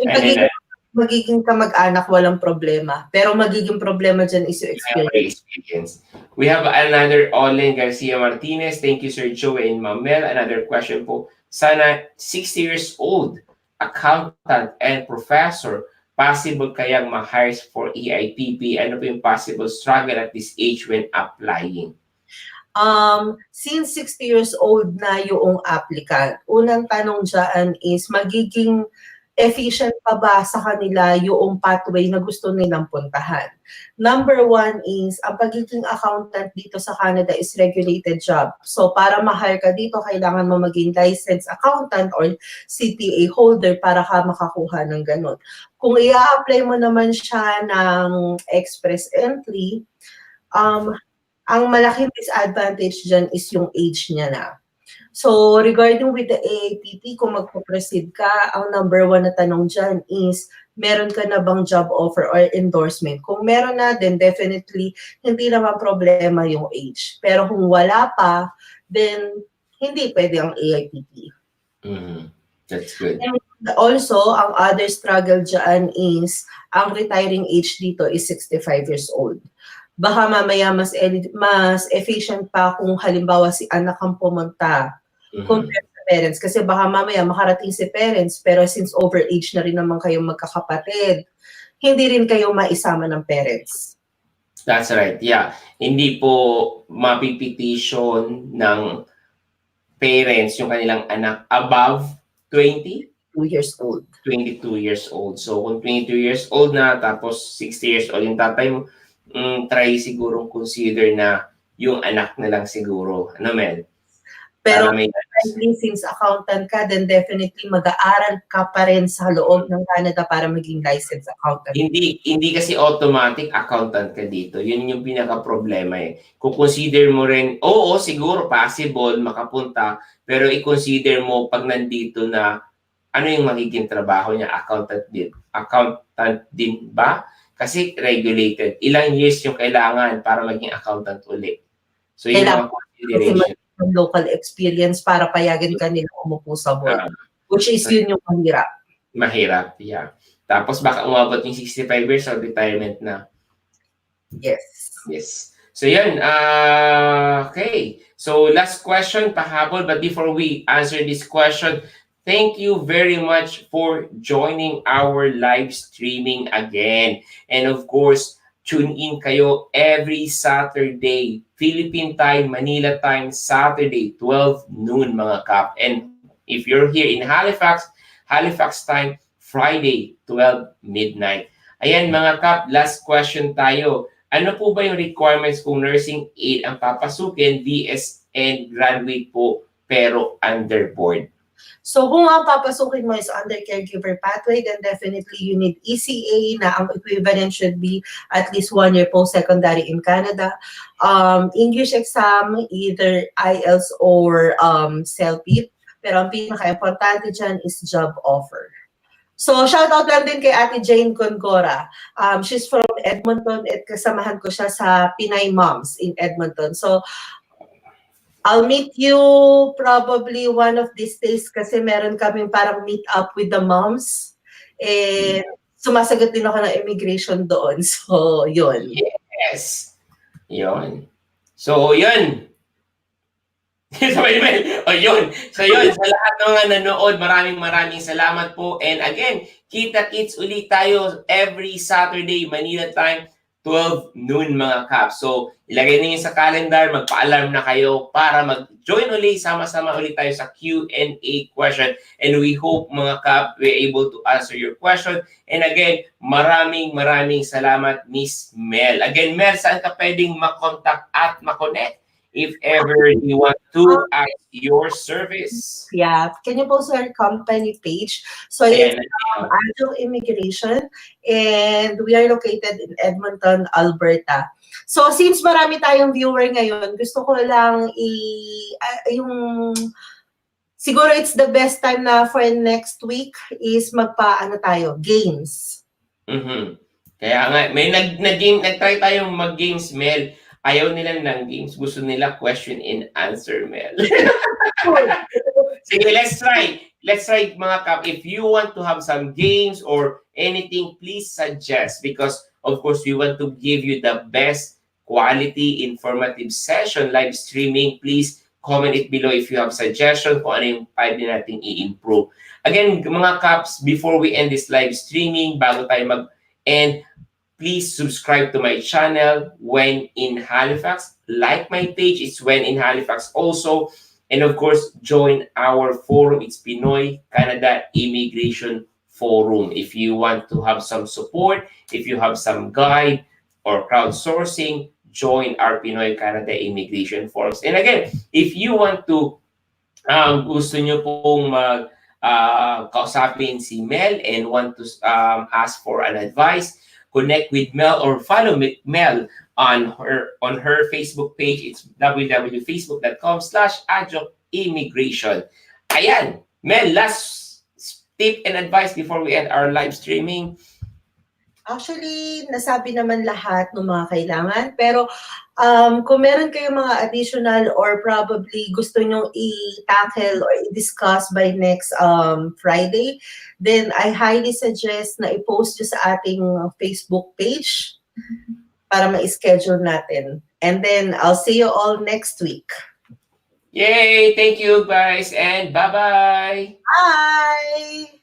Yung magiging kamag-anak, walang problema. Pero magiging problema dyan is yung experience. We have another Olen Garcia Martinez. Thank you, Sir Joey and Ma'am Mel. Another question po. Sana 60 years old, accountant and professor, possible kayang ma-hire for EIPP? Ano po yung possible struggle at this age when applying? Since 60 years old na yung applicant, unang tanong dyan is magiging efficient pa ba sa kanila yung pathway na gusto nilang puntahan? Number one is, ang pagiging accountant dito sa Canada is regulated job. So, para ma-hire ka dito, kailangan mo maging licensed accountant or CPA holder para ka makakuha ng ganun. Kung i-apply mo naman siya ng express entry, ang malaking disadvantage dyan is yung age niya na. So, regarding with the AAPP, kung magpo-proceed ka, ang number one na tanong dyan is, meron ka na bang job offer or endorsement? Kung meron na, then definitely, hindi naman problema yung age. Pero kung wala pa, then hindi pwede ang AIPP. That's good. And also, ang other struggle dyan is, ang retiring age dito is 65 years old. Baka mamaya mas efficient pa kung halimbawa si anak ang pumunta compared sa parents. Kasi baka mamaya makarating si parents, pero since overage na rin naman kayong magkakapatid, hindi rin kayo maisama ng parents. That's right, yeah. Hindi po mapipetition ng parents yung kanilang anak above 22 years old. 22 years old. So, kung 22 years old na, tapos 60 years old yung tatay mo, try sigurong consider na yung anak na lang siguro. Ano, Mel? Pero since accountant ka, then definitely mag-aaral ka pa rin sa loob ng Canada para maging licensed accountant. Hindi kasi automatic accountant ka dito. Yun yung pinaka-problema eh. Kung consider mo rin, oo, siguro possible makapunta, pero i-consider mo pag nandito na ano yung magiging trabaho niya, accountant din ba? Kasi regulated. Ilang years yung kailangan para maging accountant ulit. So, yun ang consideration. Local experience para payagan ka nila umupo sa board. Which is yun yung mahirap. Mahirap, yeah. Tapos baka umabot yung 65 years of retirement na. Yes. Yes. So, yun. Okay. So, last question, pahabol. But before we answer this question, thank you very much for joining our live streaming again. And of course, tune in kayo every Saturday, Philippine time, Manila time, Saturday, 12 noon mga kap. And if you're here in Halifax time, Friday, 12 midnight. Ayan mga kap, last question tayo. Ano po ba yung requirements kung nursing aid ang papasukin, BSN graduate po, pero underboard? So kung ang papasukin mo is under caregiver pathway, then definitely you need ECA na ang equivalent should be at least 1 year post-secondary in Canada. English exam, either IELTS or CELPIP. Pero ang pinaka-importante dyan is job offer. So, shoutout lang din kay Ate Jane Congora. She's from Edmonton at kasamahan ko siya sa Pinay Moms in Edmonton. So, I'll meet you probably one of these days kasi meron kaming parang meet up with the moms. And sumasagot din ako ng immigration doon. So, yun. Yes. Yun. So, yun. O yun. So yun, sa lahat ng mga nanood, maraming salamat po. And again, kita-kits ulit tayo every Saturday, Manila time, 12 noon mga Kaps. So, ilagay niyo sa calendar, magpa-alarm na kayo para mag-join ulit, sama-sama ulit tayo sa Q&A question. And we hope mga Kap, we're able to answer your question. And again, maraming salamat, Miss Mel. Again, Mel, saan ka pwedeng makontak at makonect if ever you want to ask your service? Yeah, can you post our company page? So it's Agile Immigration, and we are located in Edmonton, Alberta. So since marami tayong viewer ngayon, gusto ko lang siguro it's the best time na for next week is games. Kaya nga, may nag-try tayong mag-games, Mel. Ayaw nila ng games. Gusto nila question and answer, Mel. Sige, let's try. Let's try, mga Kap. If you want to have some games or anything, please suggest. Because, of course, we want to give you the best quality, informative session, live streaming. Please comment it below if you have suggestion kung ano yung pwede natin i-improve. Again, mga Kaps, before we end this live streaming, bago tayo mag-end, please subscribe to my channel when in Halifax. Like my page, it's when in Halifax also. And of course, join our forum. It's Pinoy Canada Immigration Forum. If you want to have some support, if you have some guide or crowdsourcing, join our Pinoy Canada Immigration Forums. And again, if you want to, gusto nyo pong kausapin si Mel and want to ask for an advice, connect with Mel or follow Mel on her Facebook page. It's www.facebook.com/adjunct-immigration. Ayan, Mel, last tip and advice before we end our live streaming. Actually, nasabi naman lahat ng mga kailangan. Pero kung meron kayong mga additional or probably gusto nyong i-tackle or i-discuss by next Friday, then I highly suggest na i-post nyo sa ating Facebook page para ma-schedule natin. And then, I'll see you all next week. Yay! Thank you, guys, and bye-bye! Bye!